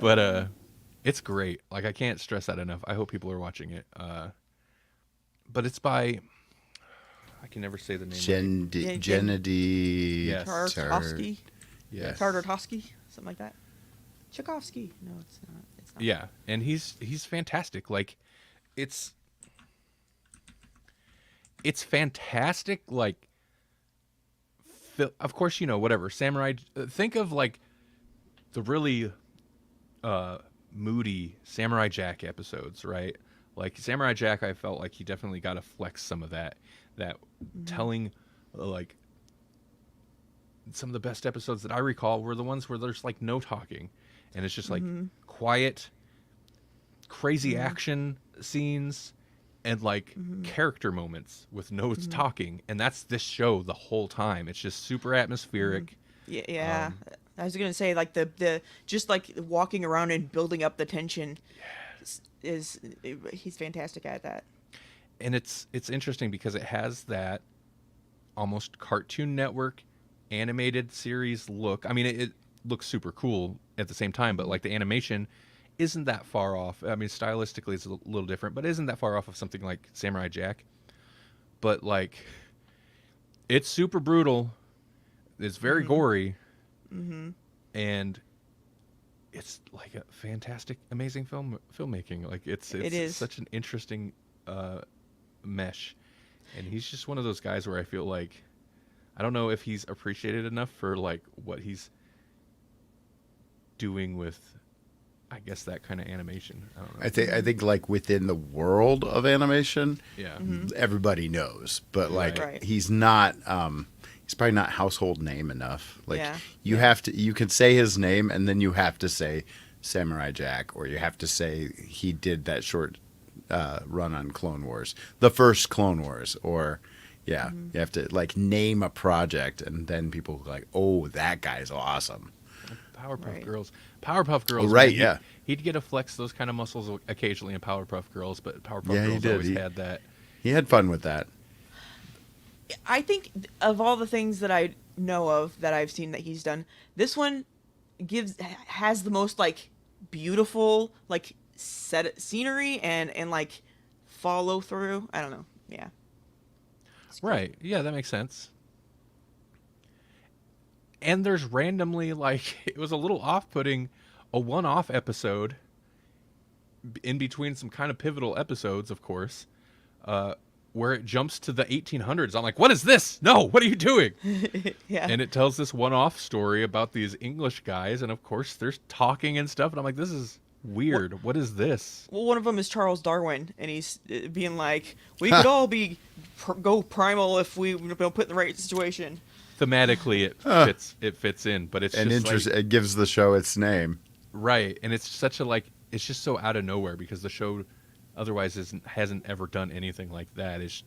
But it's great. Like I can't stress that enough. I hope people are watching it. But it's by I can never say the name. Gennady. Yes. Tartakovsky. Yes. Tartakovsky, something like that. Tchaikovsky. No, it's not. It's not. Yeah, and he's fantastic. Like it's fantastic. Like of course, whatever samurai. Think of like the really moody Samurai Jack episodes, right? Like Samurai Jack, I felt like he definitely got to flex some of that telling, like some of the best episodes that I recall were the ones where there's like no talking, and it's just like quiet, crazy action scenes, and like character moments with no talking, and that's this show the whole time. It's just super atmospheric. Yeah. I was gonna say like the just like walking around and building up the tension he's fantastic at that. And it's interesting because it has that almost Cartoon Network animated series look. I mean, looks super cool at the same time, but like the animation isn't that far off. I mean, stylistically it's a little different, but isn't that far off of something like Samurai Jack. But like, it's super brutal. It's very gory, and it's like a fantastic, amazing filmmaking. Like it's It is. such an interesting mesh, and he's just one of those guys where I feel like I don't know if he's appreciated enough for like what he's doing with, I guess, that kind of animation. I don't know. I think like within the world of animation, Yeah. everybody knows, but like Right. he's not. He's probably not household name enough. Like Yeah. you have to, you can say his name, and then you have to say Samurai Jack, or you have to say he did that short run on Clone Wars, the first Clone Wars, or you have to like name a project, and then people are like, oh, that guy's awesome. Powerpuff Right. Girls. Powerpuff Girls. Oh, right, man, yeah. He'd get to flex those kind of muscles occasionally in Powerpuff Girls, but Powerpuff Yeah, he Girls did. always He- had that. He had fun with that. I think of all the things that I know of that I've seen that he's done, this one has the most like beautiful like set scenery and like follow through. I don't know. Yeah. It's cool. Right. Yeah, that makes sense. And there's randomly, like, it was a little off-putting, a one-off episode in between some kind of pivotal episodes, of course, where it jumps to the 1800s. I'm like, what is this? No, what are you doing? Yeah. And it tells this one-off story about these English guys, and of course there's talking and stuff, and I'm like, this is weird. What is this? Well, one of them is Charles Darwin, and he's being like, "We could all go primal if we don't put in the right situation." Thematically, it fits in, but it's And just like, it gives the show its name. right, and it's such a like, it's just so out of nowhere because the show otherwise hasn't ever done anything like that. It's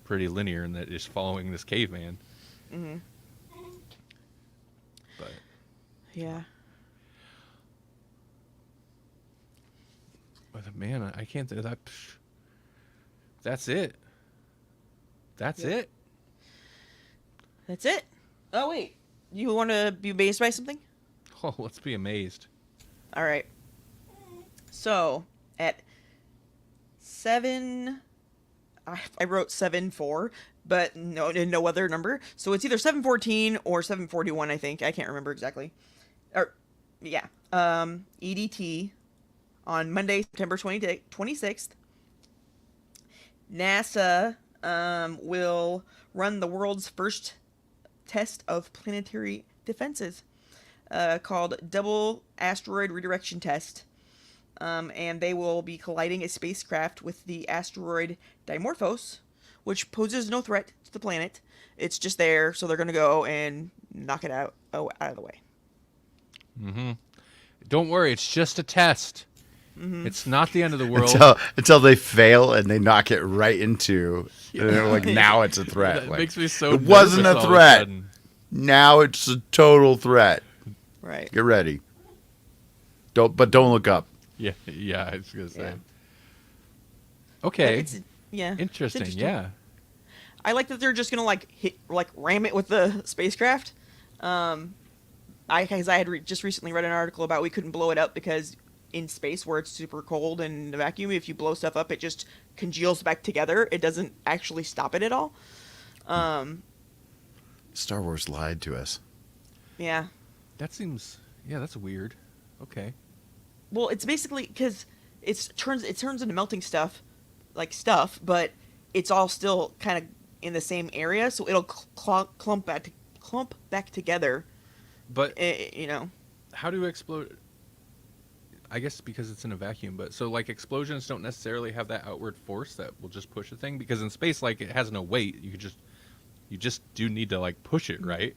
pretty linear in that it's following this caveman. Mm-hmm. But Yeah. man, I can't. That's it. That's Yeah. it. That's it. Oh wait, you want to be amazed by something? Oh, let's be amazed. All right. So at 7, I wrote 7-4, but no other number. So it's either 7:14 or 7:41. I think I can't remember exactly. Or yeah, EDT on Monday, September 26th. NASA will run the world's first test of planetary defenses, called Double Asteroid Redirection Test. And they will be colliding a spacecraft with the asteroid Dimorphos, which poses no threat to the planet. It's just there, so they're going to go and knock it out of the way. Mm-hmm. Don't worry, it's just a test. Mm-hmm. It's not the end of the world. Until they fail and they knock it right into, and they're like, now it's a threat. That Like, makes me so. it wasn't nervous a all of threat. sudden. now it's a total threat. Right. Get ready. Don't look up. Yeah, I was gonna say. Yeah. Okay, It's, yeah. it's interesting. Yeah, I like that they're just gonna ram it with the spacecraft. Because I had just recently read an article about we couldn't blow it up because in space where it's super cold and a vacuum, if you blow stuff up, it just congeals back together. It doesn't actually stop it at all. Star Wars lied to us. Yeah. that seems. Yeah, that's weird. Okay. Well, it's basically because it turns into melting stuff, but it's all still kind of in the same area, so it'll clump back together. But You know. how do explode? I guess because it's in a vacuum. But so like explosions don't necessarily have that outward force that will just push a thing because in space, like it has no weight. You just do need to like push it, right?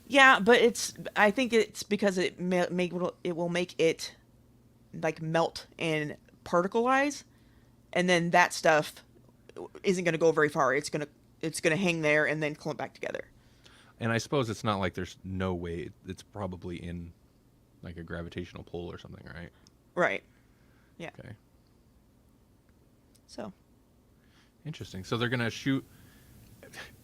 Yeah, but I think it's because it will make it like melt and particleize, and then that stuff isn't going to go very far. It's going to hang there and then clump back together. And I suppose it's not like there's no way. It's probably in like a gravitational pull or something, right? Right. Yeah. Okay. So. Interesting. So they're gonna shoot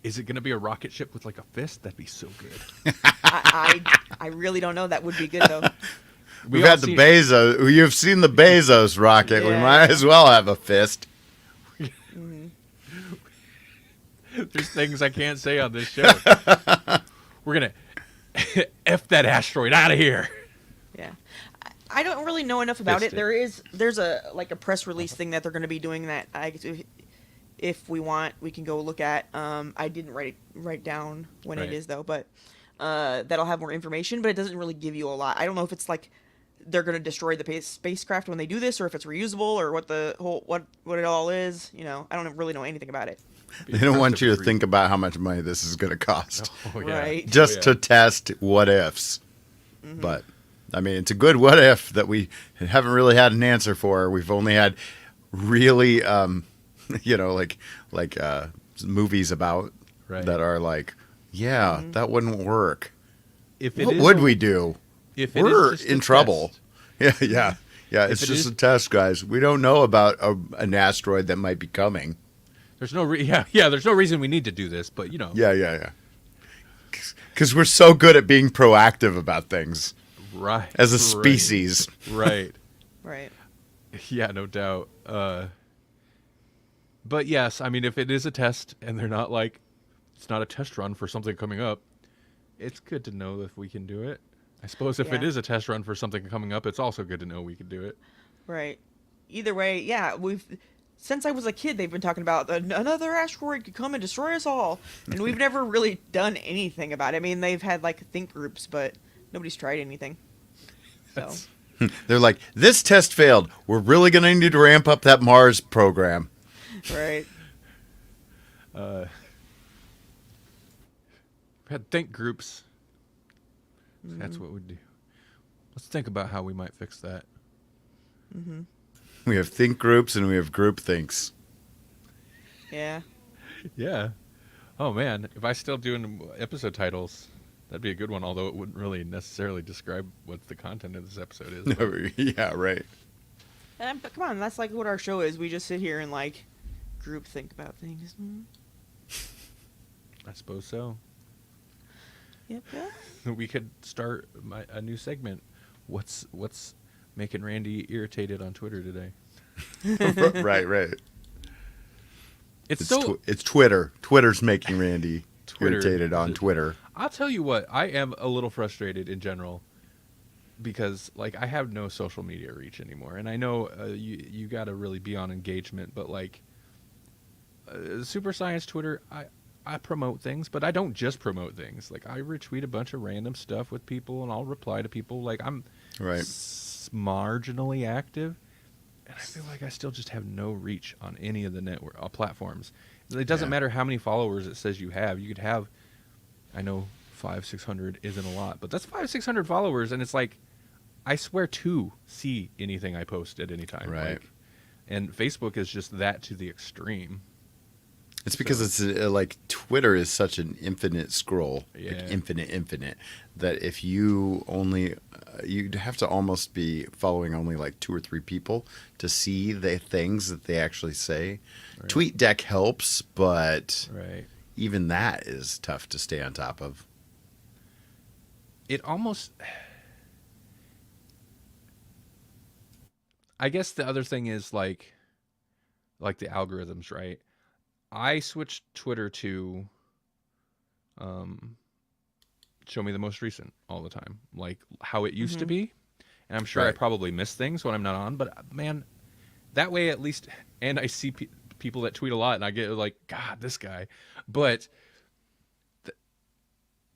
Is it going to be a rocket ship with like a fist? That'd be so good. I really don't know. That would be good though. We've had the Bezos. You've seen the Bezos rocket. We Yeah. might as well have a fist. There's things I can't say on this show. We're gonna F that asteroid out of here. Yeah. I don't really know enough about Fist it. There's a like a press release thing that they're going to be doing that if we want, we can go look at. I didn't write down when Right. it is though, but that'll have more information, but it doesn't really give you a lot. I don't know if it's like they're going to destroy the spacecraft when they do this, or if it's reusable, or what the whole what it all is. You know, I don't really know anything about it. They don't want you to think about how much money this is going to cost. Oh, yeah. Right. Just Oh, yeah. to test what ifs. But I mean, it's a good what if that we haven't really had an answer for. We've only had really, like movies about Right. that are like, yeah, that wouldn't work. If it What is would a- we do? If it We're is just in a trouble. test, Yeah. It's it just is- a test, guys. We don't know about an asteroid that might be coming. there's no there's no reason we need to do this, but you know. Yeah. Because we're so good at being proactive about things Right. as a right, species. Right. Right. Yeah, no doubt. But yes, I mean, if it is a test and they're not like, it's not a test run for something coming up, it's good to know if we can do it. I suppose if it Yeah. is a test run for something coming up, it's also good to know we can do it. Right. Either way, yeah, since I was a kid, they've been talking about another asteroid could come and destroy us all, and we've never really done anything about it. I mean, they've had like think groups, but nobody's tried anything. So That's- They're like, this test failed. We're really going to need to ramp up that Mars program. right. We had think groups. That's what we do. Let's think about how we might fix that. We have think groups and we have group thinks. Yeah. Yeah. Oh man, if I still doing episode titles, that'd be a good one. Although it wouldn't really necessarily describe what the content of this episode is. but- Yeah, right. But come on, that's like what our show is. We just sit here and like group think about things. I suppose so. Yep. We could start a new segment. What's making Randy irritated on Twitter today? right. It's so. It's Twitter. Twitter's making Randy Twitter. irritated on Twitter. I'll tell you what. I am a little frustrated in general because, like, I have no social media reach anymore, and I know you got to really be on engagement, but like, Super Science Twitter, I promote things, but I don't just promote things. Like, I retweet a bunch of random stuff with people, and I'll reply to people. Like, I'm Right. marginally active, and I feel like I still just have no reach on any of the network platforms. It doesn't Yeah. matter how many followers it says you have. You could have, I know 500-600 isn't a lot, but that's 500-600 followers, and it's like, I swear to see anything I post at any time. Right. Like, and Facebook is just that to the extreme. It's because it's like Twitter is such an infinite scroll, Yeah. like infinite, that if you only, you'd have to almost be following only like 2 or 3 people to see the things that they actually say. Right. TweetDeck helps, but Right. even that is tough to stay on top of. It almost, I guess the other thing is like the algorithms, right? I switched Twitter to show me the most recent all the time, like how it used to be. And I'm sure I Right. probably miss things when I'm not on, but man, that way at least, and I see people that tweet a lot and I get like, God, this guy. But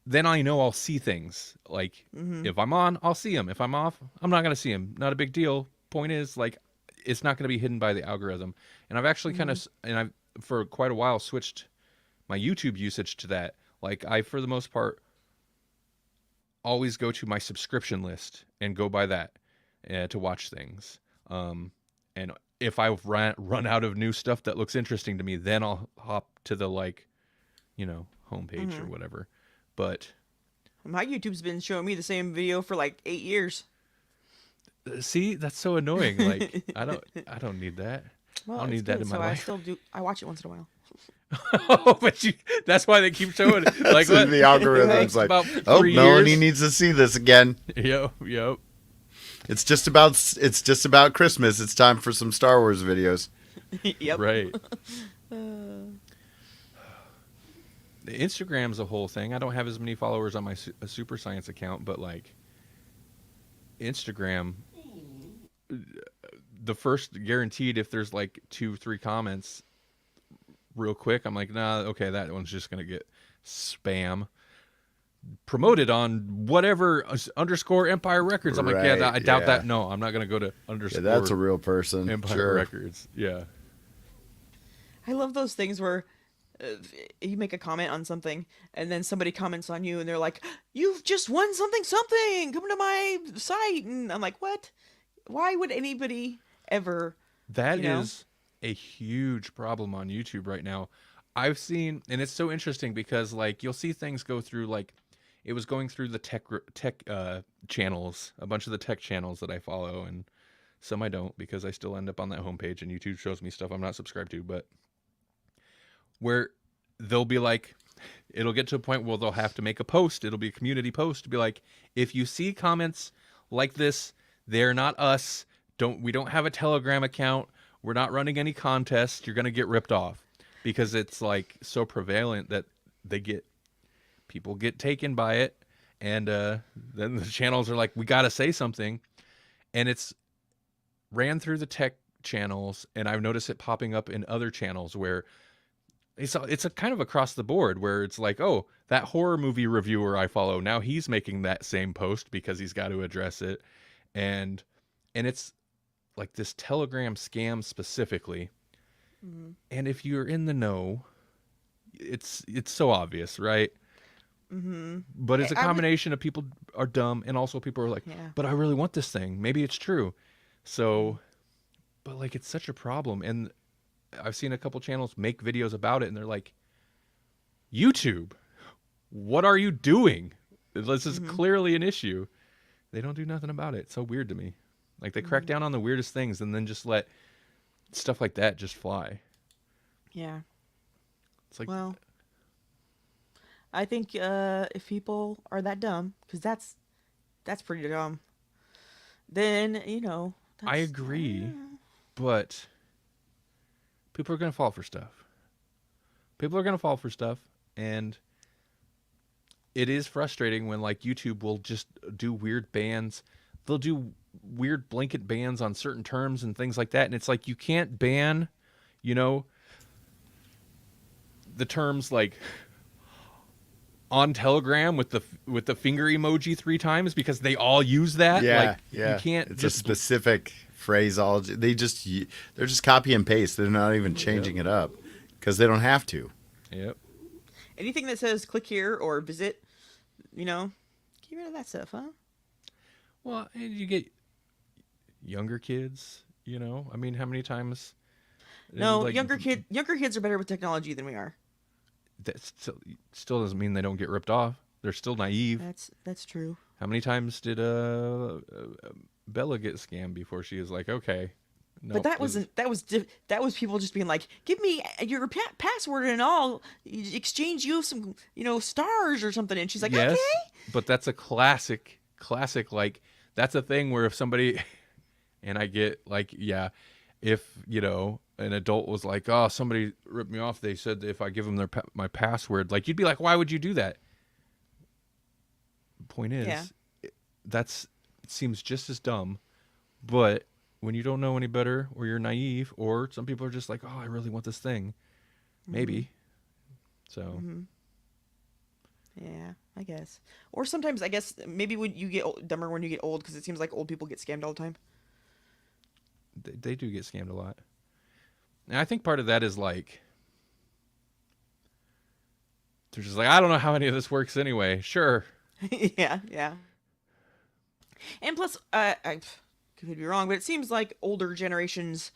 then I know I'll see things. Like, if I'm on, I'll see them. If I'm off, I'm not going to see them. Not a big deal. Point is, like, it's not going to be hidden by the algorithm. And I've actually kind of, and I've for quite a while switched my YouTube usage to that. Like, I, for the most part, always go to my subscription list and go by that to watch things. And if I've run out of new stuff that looks interesting to me, then I'll hop to the, like, homepage or whatever. But My YouTube's been showing me the same video for like 8 years. see, that's so annoying. Like, I don't need that. Well, I don't it's need that good, in my so life. I still do. I watch it once in a while. Oh, but that's why they keep showing it. Like, So what? the algorithm's Thanks, like, about oh, 3 Melanie years. needs to see this again. Yep. It's just about Christmas. It's time for some Star Wars videos. Yep. Right. Instagram's a whole thing. I don't have as many followers on my Super Science account, but like Instagram, the first guaranteed if there's like 2-3 comments real quick, I'm like, nah, okay, that one's just gonna get spam promoted on whatever _ Empire Records. I'm like, yeah, Right, I doubt yeah. that. No, I'm not gonna go to _ Yeah, that's a real person. Empire Sure. Records. Yeah. I love those things where you make a comment on something and then somebody comments on you and they're like, "You've just won something, come to my site." And I'm like, "What? Why would anybody ever?" That You know? is a huge problem on YouTube right now. I've seen, and it's so interesting because like you'll see things go through, like it was going through the tech channels, a bunch of the tech channels that I follow, and some I don't because I still end up on that homepage and YouTube shows me stuff I'm not subscribed to, but where they'll be like, it'll get to a point where they'll have to make a post. It'll be a community post to be like, if you see comments like this, they're not us. We don't have a Telegram account. We're not running any contests. You're going to get ripped off because it's like so prevalent that people get taken by it. And then the channels are like, we got to say something. And it's ran through the tech channels. And I've noticed it popping up in other channels where it's a kind of across the board where it's like, oh, that horror movie reviewer I follow, now he's making that same post because he's got to address it. And it's like this Telegram scam specifically. Mm-hmm. And if you're in the know, it's so obvious, right? Mm-hmm. But it's a I would- combination of people are dumb and also people are like, Yeah. but I really want this thing. Maybe it's true. So, but like it's such a problem. And I've seen a couple channels make videos about it and they're like, YouTube, what are you doing? This is clearly an issue. They don't do nothing about it. It's so weird to me. Like they crack down on the weirdest things and then just let stuff like that just fly. Yeah. It's like, Well, I think if people are that dumb, because that's pretty dumb, then I agree, but people are going to fall for stuff. People are going to fall for stuff, and it is frustrating when like YouTube will just do weird bans. They'll do weird blanket bans on certain terms and things like that, and it's like you can't ban, the terms like on Telegram with the finger emoji 3 times because they all use that. Yeah, like, yeah. You can't It's just a specific phraseology. They're just copy and paste. They're not even changing it up because they don't have to. Yep. anything that says click here or visit, get rid of that stuff, huh? Well, and you get younger kids. I mean, how many times? No, like, younger kids are better with technology than we are. That still doesn't mean they don't get ripped off. They're still naive. That's true. How many times did Bella get scammed before she was like, okay? No, But that was people just being like, "Give me your password and I'll exchange you some, stars or something." And she's like, yes, "Okay." but that's a classic. Like that's a thing where if somebody, and I get like, yeah, if an adult was like, oh, somebody ripped me off. They said if I give them my password, like you'd be like, why would you do that? Point is, Yeah. it seems just as dumb, but when you don't know any better or you're naive or some people are just like, oh, I really want this thing, maybe. So Mm-hmm. Yeah, I guess. Or sometimes I guess maybe when you get dumber when you get old, because it seems like old people get scammed all the time. they do get scammed a lot. And I think part of that is like, they're just like, I don't know how any of this works anyway. Sure. Yeah. And plus, I could be wrong, but it seems like older generations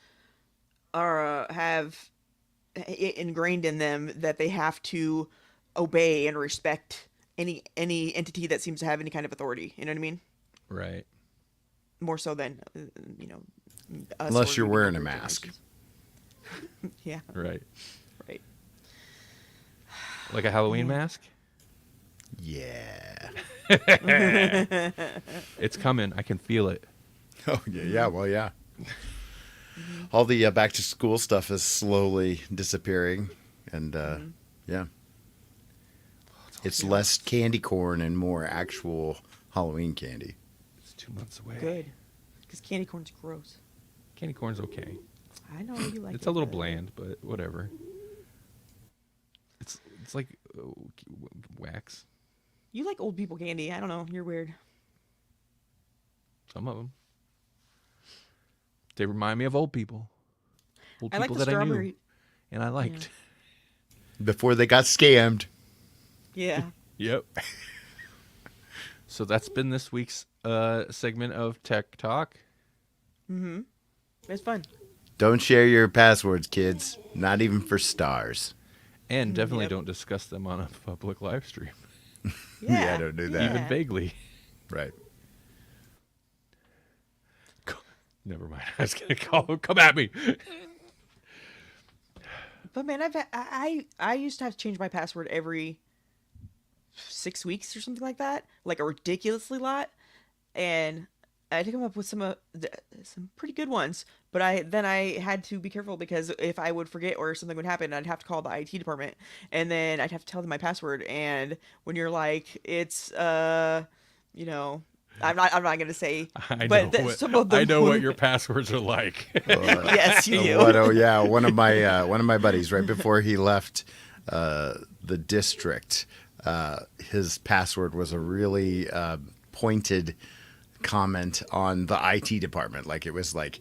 have it ingrained in them that they have to obey and respect any entity that seems to have any kind of authority. You know what I mean? Right. More so than us Unless or you're maybe wearing a older mask. generations. Yeah. Right. Right. Like a Halloween mask? Yeah. It's coming. I can feel it. Oh yeah, yeah. Well, yeah. All the back to school stuff is slowly disappearing, and yeah, it's less candy corn and more actual Halloween candy. It's 2 months away. Good. Because candy corn's gross. Candy corn's okay. I know you like it. It's a little but- bland, but whatever. It's like wax. You like old people candy. I don't know. You're weird. Some of them. They remind me of old people. Old I like people the that I knew strawberry. and I liked. Before they got scammed. Yeah. Yep. So that's been this week's segment of Tech Talk. It's fun. Don't share your passwords, kids. Not even for stars. And definitely Yep. don't discuss them on a public live stream. Yeah. don't do that. Yeah. Even vaguely. Right. Never mind. I was going to call him. Come at me. But man, I used to have to change my password every 6 weeks or something like that, like a ridiculously lot, and I had to come up with some pretty good ones. But I had to be careful because if I would forget or something would happen, I'd have to call the IT department, and then I'd have to tell them my password. And when you're like, it's I'm not gonna say, some of them I know what your passwords are like. yes, you do. One of my buddies right before he left the district, his password was a really pointed comment on the IT department. Like it was like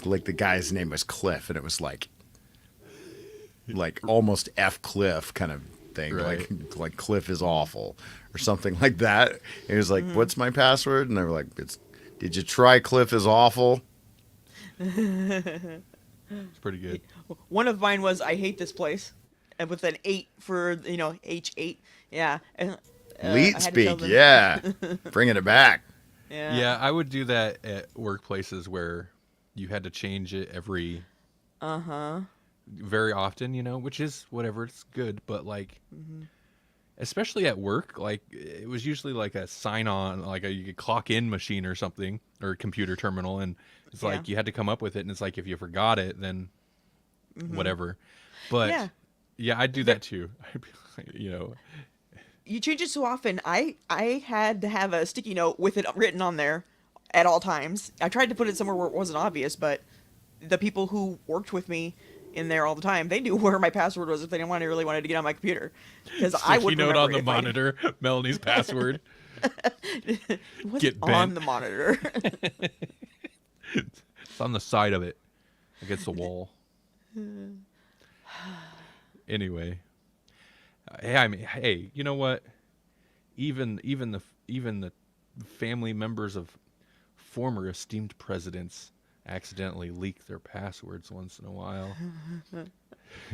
the guy's name was Cliff, and it was like almost F Cliff kind of thing. Right. Like Cliff is awful or something like that. And he was like, "What's my password?" And they were like, "Did you try Cliff is awful?" It's pretty good. One of mine was I hate this place, and with an 8 for H8. Yeah. And, Leet I had to tell speak, them- yeah, bringing it back. Yeah. Yeah, I would do that at workplaces where you had to change it every very often, which is whatever, it's good, but like especially at work, like it was usually like a sign on, like a clock in machine or something, or a computer terminal, and it's like you had to come up with it, and it's like if you forgot it, then whatever. But yeah, I'd do that too. I'd be like, You change it so often. I had to have a sticky note with it written on there at all times. I tried to put it somewhere where it wasn't obvious, but the people who worked with me in there all the time, they knew where my password was if they didn't really wanted to get on my computer. Because I would note on the remember if monitor, Melanie's password. it wasn't Get on bent. the monitor. It's on the side of it, against the wall. Anyway, hey, you know what? Even the family members of former esteemed presidents accidentally leak their passwords once in a while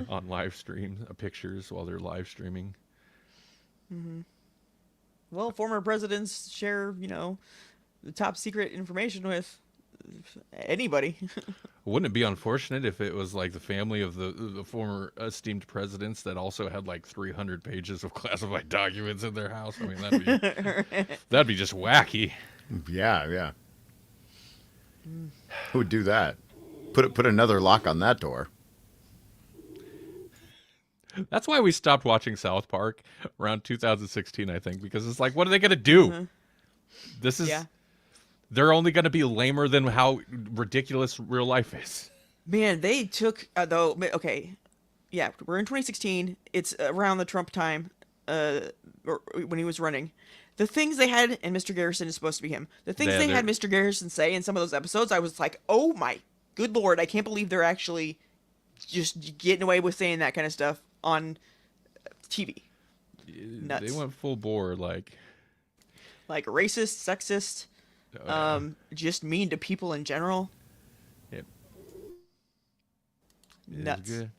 on live stream pictures while they're live streaming. Well, former presidents share, the top secret information with anybody. Wouldn't it be unfortunate if it was like the family of the former esteemed presidents that also had like 300 pages of classified documents in their house? I mean, that'd be just wacky. Yeah. Who would do that? Put another lock on that door. That's why we stopped watching South Park around 2016, I think, because it's like, what are they going to do? This is, they're only going to be lamer than how ridiculous real life is. Man, they took, okay, yeah, we're in 2016. It's around the Trump time, or when he was running. The things they had, and Mr. Garrison is supposed to be him, the things they had Mr. Garrison say in some of those episodes, I was like, oh my good Lord, I can't believe they're actually just getting away with saying that kind of stuff on TV. Nuts. They went full bore, like racist, sexist, just mean to people in general. Yep. Nuts. Good.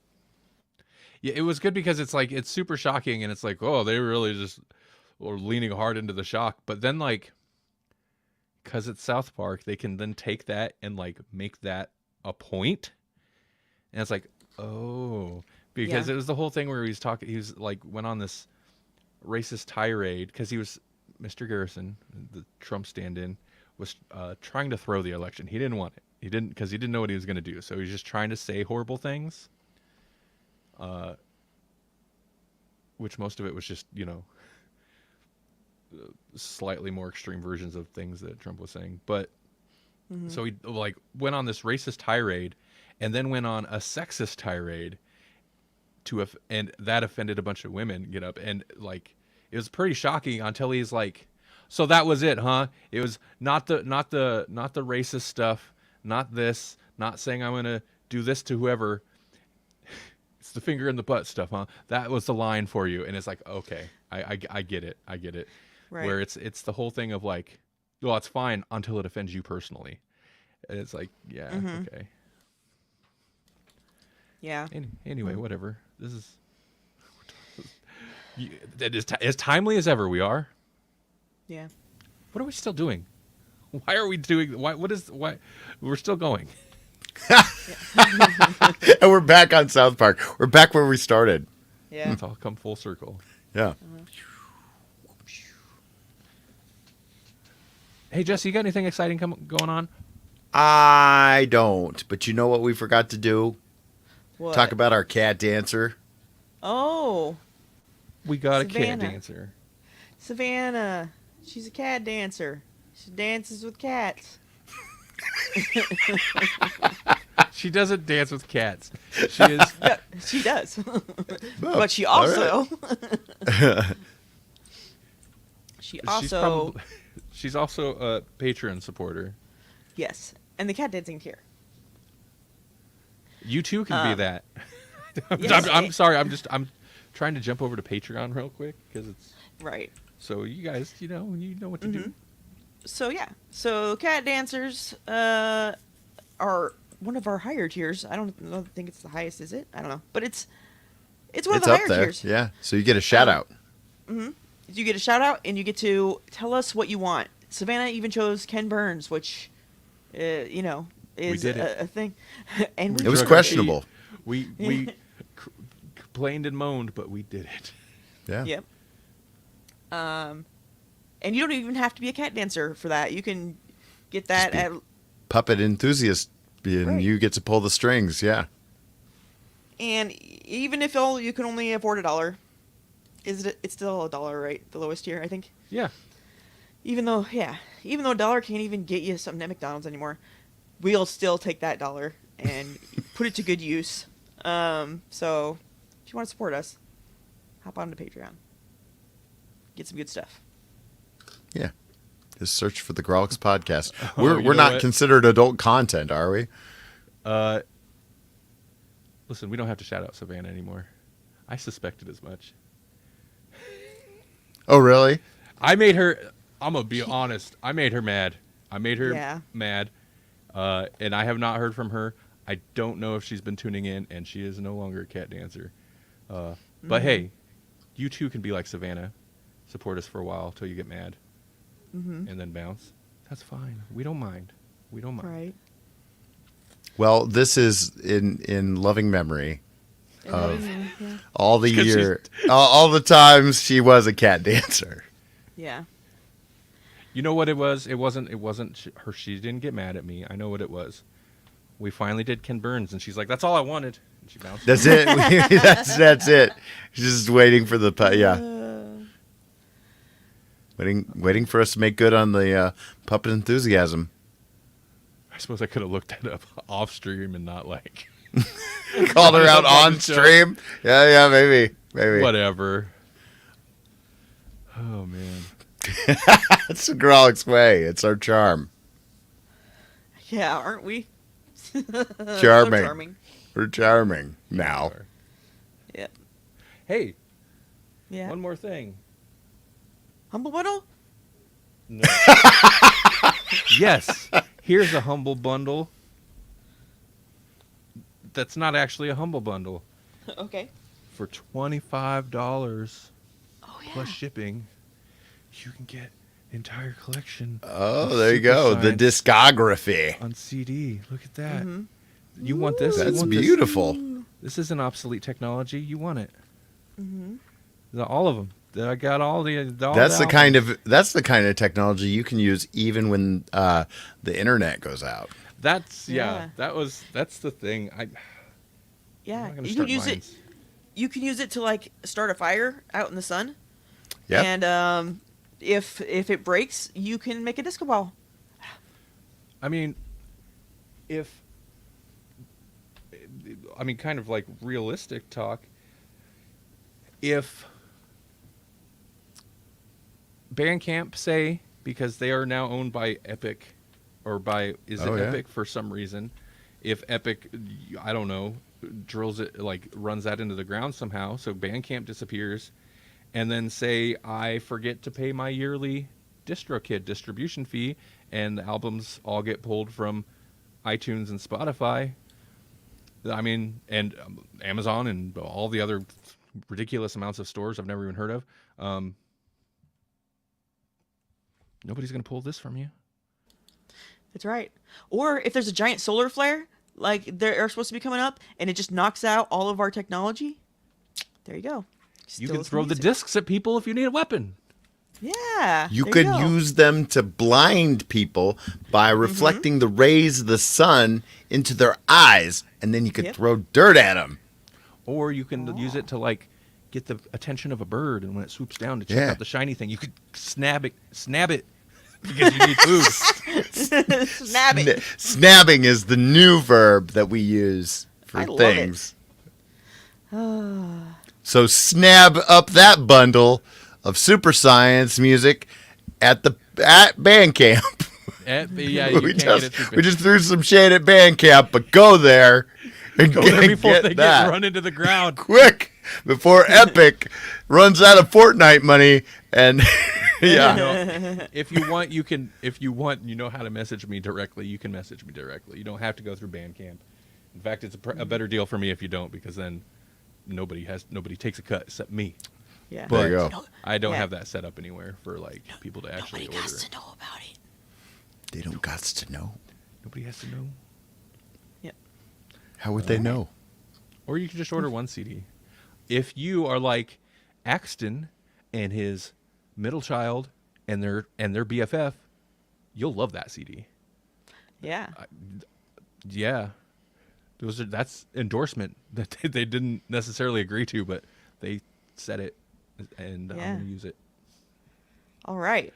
Yeah, it was good because it's like, it's super shocking, and it's like, oh, they really just were leaning hard into the shock. But then, like, because it's South Park, they can then take that and like make that a point. And it's like, oh, because Yeah. it was the whole thing where he was talking. He was like went on this racist tirade because he was Mr. Garrison, the Trump stand-in, was trying to throw the election. He didn't want it. He didn't because he didn't know what he was going to do. So he was just trying to say horrible things. Which most of it was just slightly more extreme versions of things that Trump was saying. But so he like went on this racist tirade, and then went on a sexist tirade and that offended a bunch of women. Get up and like it was pretty shocking until he's like, so that was it, huh? It was not the racist stuff, not this, not saying I'm gonna do this to whoever. It's the finger in the butt stuff, huh? That was the line for you, and it's like, okay, I get it, I get it. Right. Where it's the whole thing of like, well, it's fine until it offends you personally, and it's like, yeah, okay. Yeah. Anyway, whatever. This is that is as timely as ever. We are. Yeah. What are we still doing? Why are we doing? Why? What is? Why? We're still going. And we're back on South Park. We're back where we started. Yeah. It's all come full circle. Yeah. Hey, Jesse, you got anything exciting going on? I don't. But you know what we forgot to do? What? Talk about our cat dancer. Oh, We got a cat Savannah. dancer. Savannah. She's a cat dancer. She dances with cats. She doesn't dance with cats. She is. Yeah, she does. Oh, But she all also She's also a Patreon supporter. yes, and the cat dancing tier. You too can be that. yes, I'm sorry. I'm trying to jump over to Patreon real quick because it's Right. so you guys, you know what to do. So yeah, so cat dancers are one of our higher tiers. I don't think it's the highest, is it? I don't know, but it's one of It's the up higher there. tiers. Yeah. So you get a shout out. You get a shout out, and you get to tell us what you want. Savannah even chose Ken Burns, which is did it. a thing. And It was Drug questionable. We complained and moaned, but we did it. Yeah. Yep. And you don't even have to be a cat dancer for that. You can get that be- at Puppet enthusiast, and Right. you get to pull the strings. Yeah. and even if you can only afford $1, it's still $1, right? The lowest tier, I think. Yeah. Even though $1 can't even get you something at McDonald's anymore, we'll still take that $1 and put it to good use. So if you want to support us, hop on to Patreon. Get some good stuff. Yeah. Just search for the Grawlix podcast. Oh, We're you know not what? considered adult content, are we? Listen, we don't have to shout out Savannah anymore. I suspected as much. Oh, really? I made her. I'm gonna be honest. I made her mad. I made her Yeah. mad, and I have not heard from her. I don't know if she's been tuning in, and she is no longer a cat dancer. But hey, you too can be like Savannah. Support us for a while till you get mad, and then bounce. That's fine. We don't mind. We don't mind. Right. Well, this is in loving memory of Yeah. all the 'Cause year, all the times she was a cat dancer. Yeah. You know what it was? It wasn't her. She didn't get mad at me. I know what it was. We finally did Ken Burns, and she's like, "That's all I wanted." And she bounced. That's it. that's it. She's just waiting for the waiting for us to make good on the puppet enthusiasm. I suppose I could have looked that up off stream and not like Called her out on on the show. stream. Yeah, maybe. whatever. Oh man. That's the Grawlix way. It's our charm. Yeah, aren't we? So Charming. charming. We're charming now. Yep. Hey, Yeah. one more thing. Humble bundle? No. Yes, here's a humble bundle. That's not actually a humble bundle. Okay. For $25 Oh yeah. plus shipping, you can get the entire collection Oh, there you go. The discography. on CD. Look at that. Mhm. You want this? That's you want beautiful. This? This is an obsolete technology. You want it. Mm-hmm. All of them. I got all the. All That's the the kind of technology you can use even when the internet goes out. That's Yeah. That's the thing. Yeah, I'm not gonna you start can use it. mines. You can use it to like start a fire out in the sun. Yep. And if it breaks, you can make a disco ball. I mean, kind of like realistic talk. If Bandcamp, say, because they are now owned by Epic, or by Epic for some reason, if Epic, I don't know, drills it, like runs that into the ground somehow, so Bandcamp disappears, and then say I forget to pay my yearly DistroKid distribution fee, and the albums all get pulled from iTunes and Spotify. I mean, and Amazon and all the other ridiculous amounts of stores I've never even heard of. Nobody's going to pull this from you. That's right. Or if there's a giant solar flare, like they're supposed to be coming up, and it just knocks out all of our technology, there you go. You Still can listen throw to the music. discs at people if you need a weapon. Yeah. You there could go. use them to blind people by reflecting the rays of the sun into their eyes, and then you could Yep. throw dirt at them. Or you can use it to, like, get the attention of a bird, and when it swoops down to check Yeah. out the shiny thing, you could snab it because you need food. Snap it. Snabbing is the new verb that we use for I love things. So snab up that bundle of super science music at Bandcamp. Yeah, you we can't get it just through we just threw some shade at Bandcamp, but go there and Go there before get they that get run into the ground. quick before Epic runs out of Fortnite money. And yeah, No, if you want, you know how to message me directly. You can message me directly. You don't have to go through Bandcamp. In fact, it's a better deal for me if you don't, because then nobody takes a cut except me. Yeah. There you But go. I don't Yeah. have that set up anywhere for like people to actually Nobody order. has to know about it. They don't got to know. Nobody has to know. Yep. How would they know? Or you can just order one CD. If you are like Axton and his middle child and their BFF, you'll love that CD. Yeah. Yeah, that's endorsement that they didn't necessarily agree to, but they said it, and Yeah. I'm gonna use it. All right.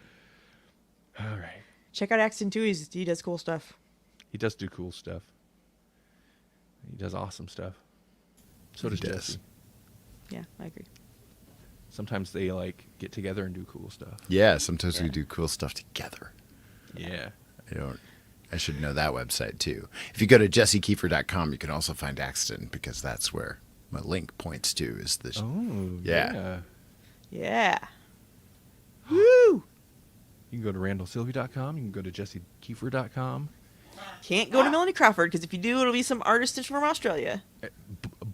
All right, Check out Axton too. He does cool stuff. he does do cool stuff. He does awesome stuff. So does He does. Jesse. Yeah, I agree. Sometimes they like get together and do cool stuff. Yeah, sometimes we Yeah. do cool stuff together. Yeah. I should know that website too. If you go to jessekiefer.com, you can also find Axton, because that's where my link points to. Is this? Oh. Yeah. Yeah. Woo! You can go to randallsylvie.com. You can go to jessekiefer.com. Can't go to Melanie Crawford because if you do, it'll be some artist from Australia.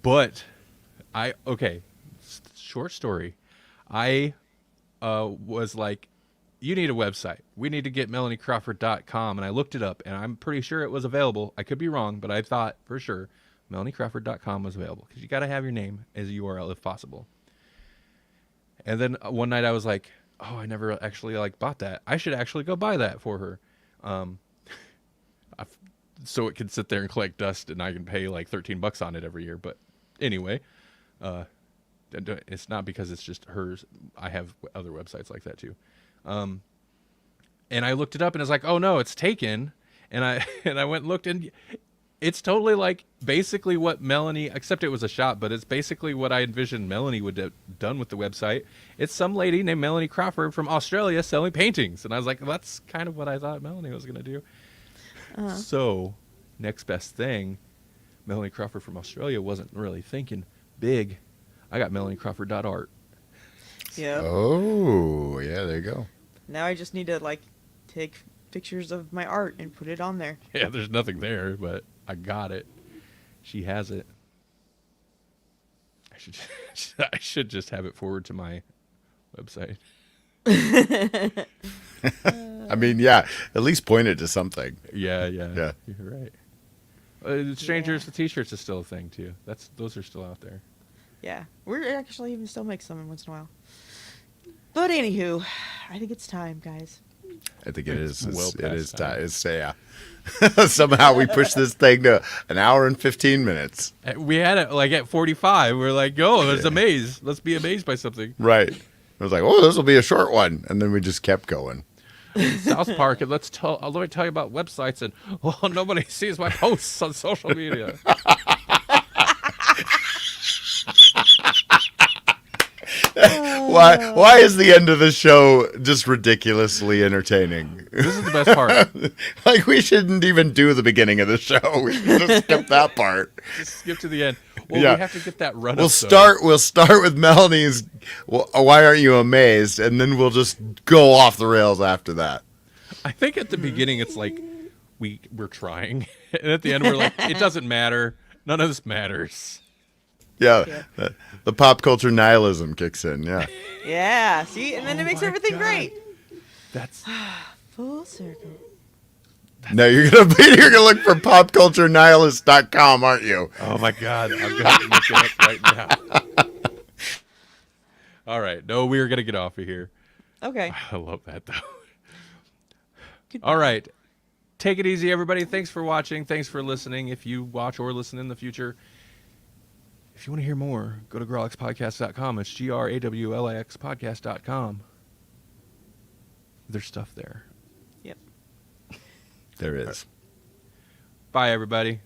But short story. I was like, you need a website. We need to get melaniecrawford.com. And I looked it up, and I'm pretty sure it was available. I could be wrong, but I thought for sure melaniecrawford.com was available, because you got to have your name as a URL if possible. And then one night I was like, oh, I never actually bought that. I should actually go buy that for her. So it can sit there and collect dust, and I can pay like $13 on it every year. But anyway, it's not because it's just hers. I have other websites like that too. And I looked it up, and it's like, oh no, it's taken. And I went and looked, and it's totally like basically what Melanie, except it was a shop, but it's basically what I envisioned Melanie would have done with the website. It's some lady named Melanie Crawford from Australia selling paintings. And I was like, that's kind of what I thought Melanie was going to do. So, next best thing, Melanie Crawford from Australia wasn't really thinking big. I got melaniecrawford.art. Yep. Oh, yeah, there you go. Now I just need to take pictures of my art and put it on there. Yeah, there's nothing there, but I got it. She has it. I should just have it forward to my website. I mean, yeah, at least point it to something. Yeah. Yeah. You're right. Strangers Yeah. with T-shirts is still a thing too. Those are still out there. Yeah, we're actually even still make some once in a while. But anywho, I think it's time, guys. I think it It's is. well It past is time. time. It's, yeah. Somehow we pushed this thing to an hour and 15 minutes. We had it like at 45. We're like, go, let's amaze. Let's be amazed by something. Right. I was like, oh, this will be a short one. And then we just kept going. South Park, and let me tell you about websites, and well, nobody sees my posts on social media. Why is the end of the show just ridiculously entertaining? This is the best part. Like, we shouldn't even do the beginning of the show. We should just skip that part. Just skip to the end. Well, Yeah. we have to get that run. We'll start with Melanie's why aren't you amazed? And then we'll just go off the rails after that. I think at the beginning it's like we're trying, and at the end we're like, it doesn't matter. None of this matters. Yeah. The pop culture nihilism kicks in. Yeah. Yeah, see, and then it makes my everything God. great. That's Full circle. No, you're gonna look for popculturenihilist.com, aren't you? oh my God. I'm gonna look it up right now. All right, no, we are gonna get off of here. Okay. I love that though. Good- All right. Take it easy, everybody. Thanks for watching. Thanks for listening. If you watch or listen in the future, if you want to hear more, go to grawlixpodcast.com. It's GRAWLIX podcast.com. There's stuff there. Yep. There is. Bye, everybody.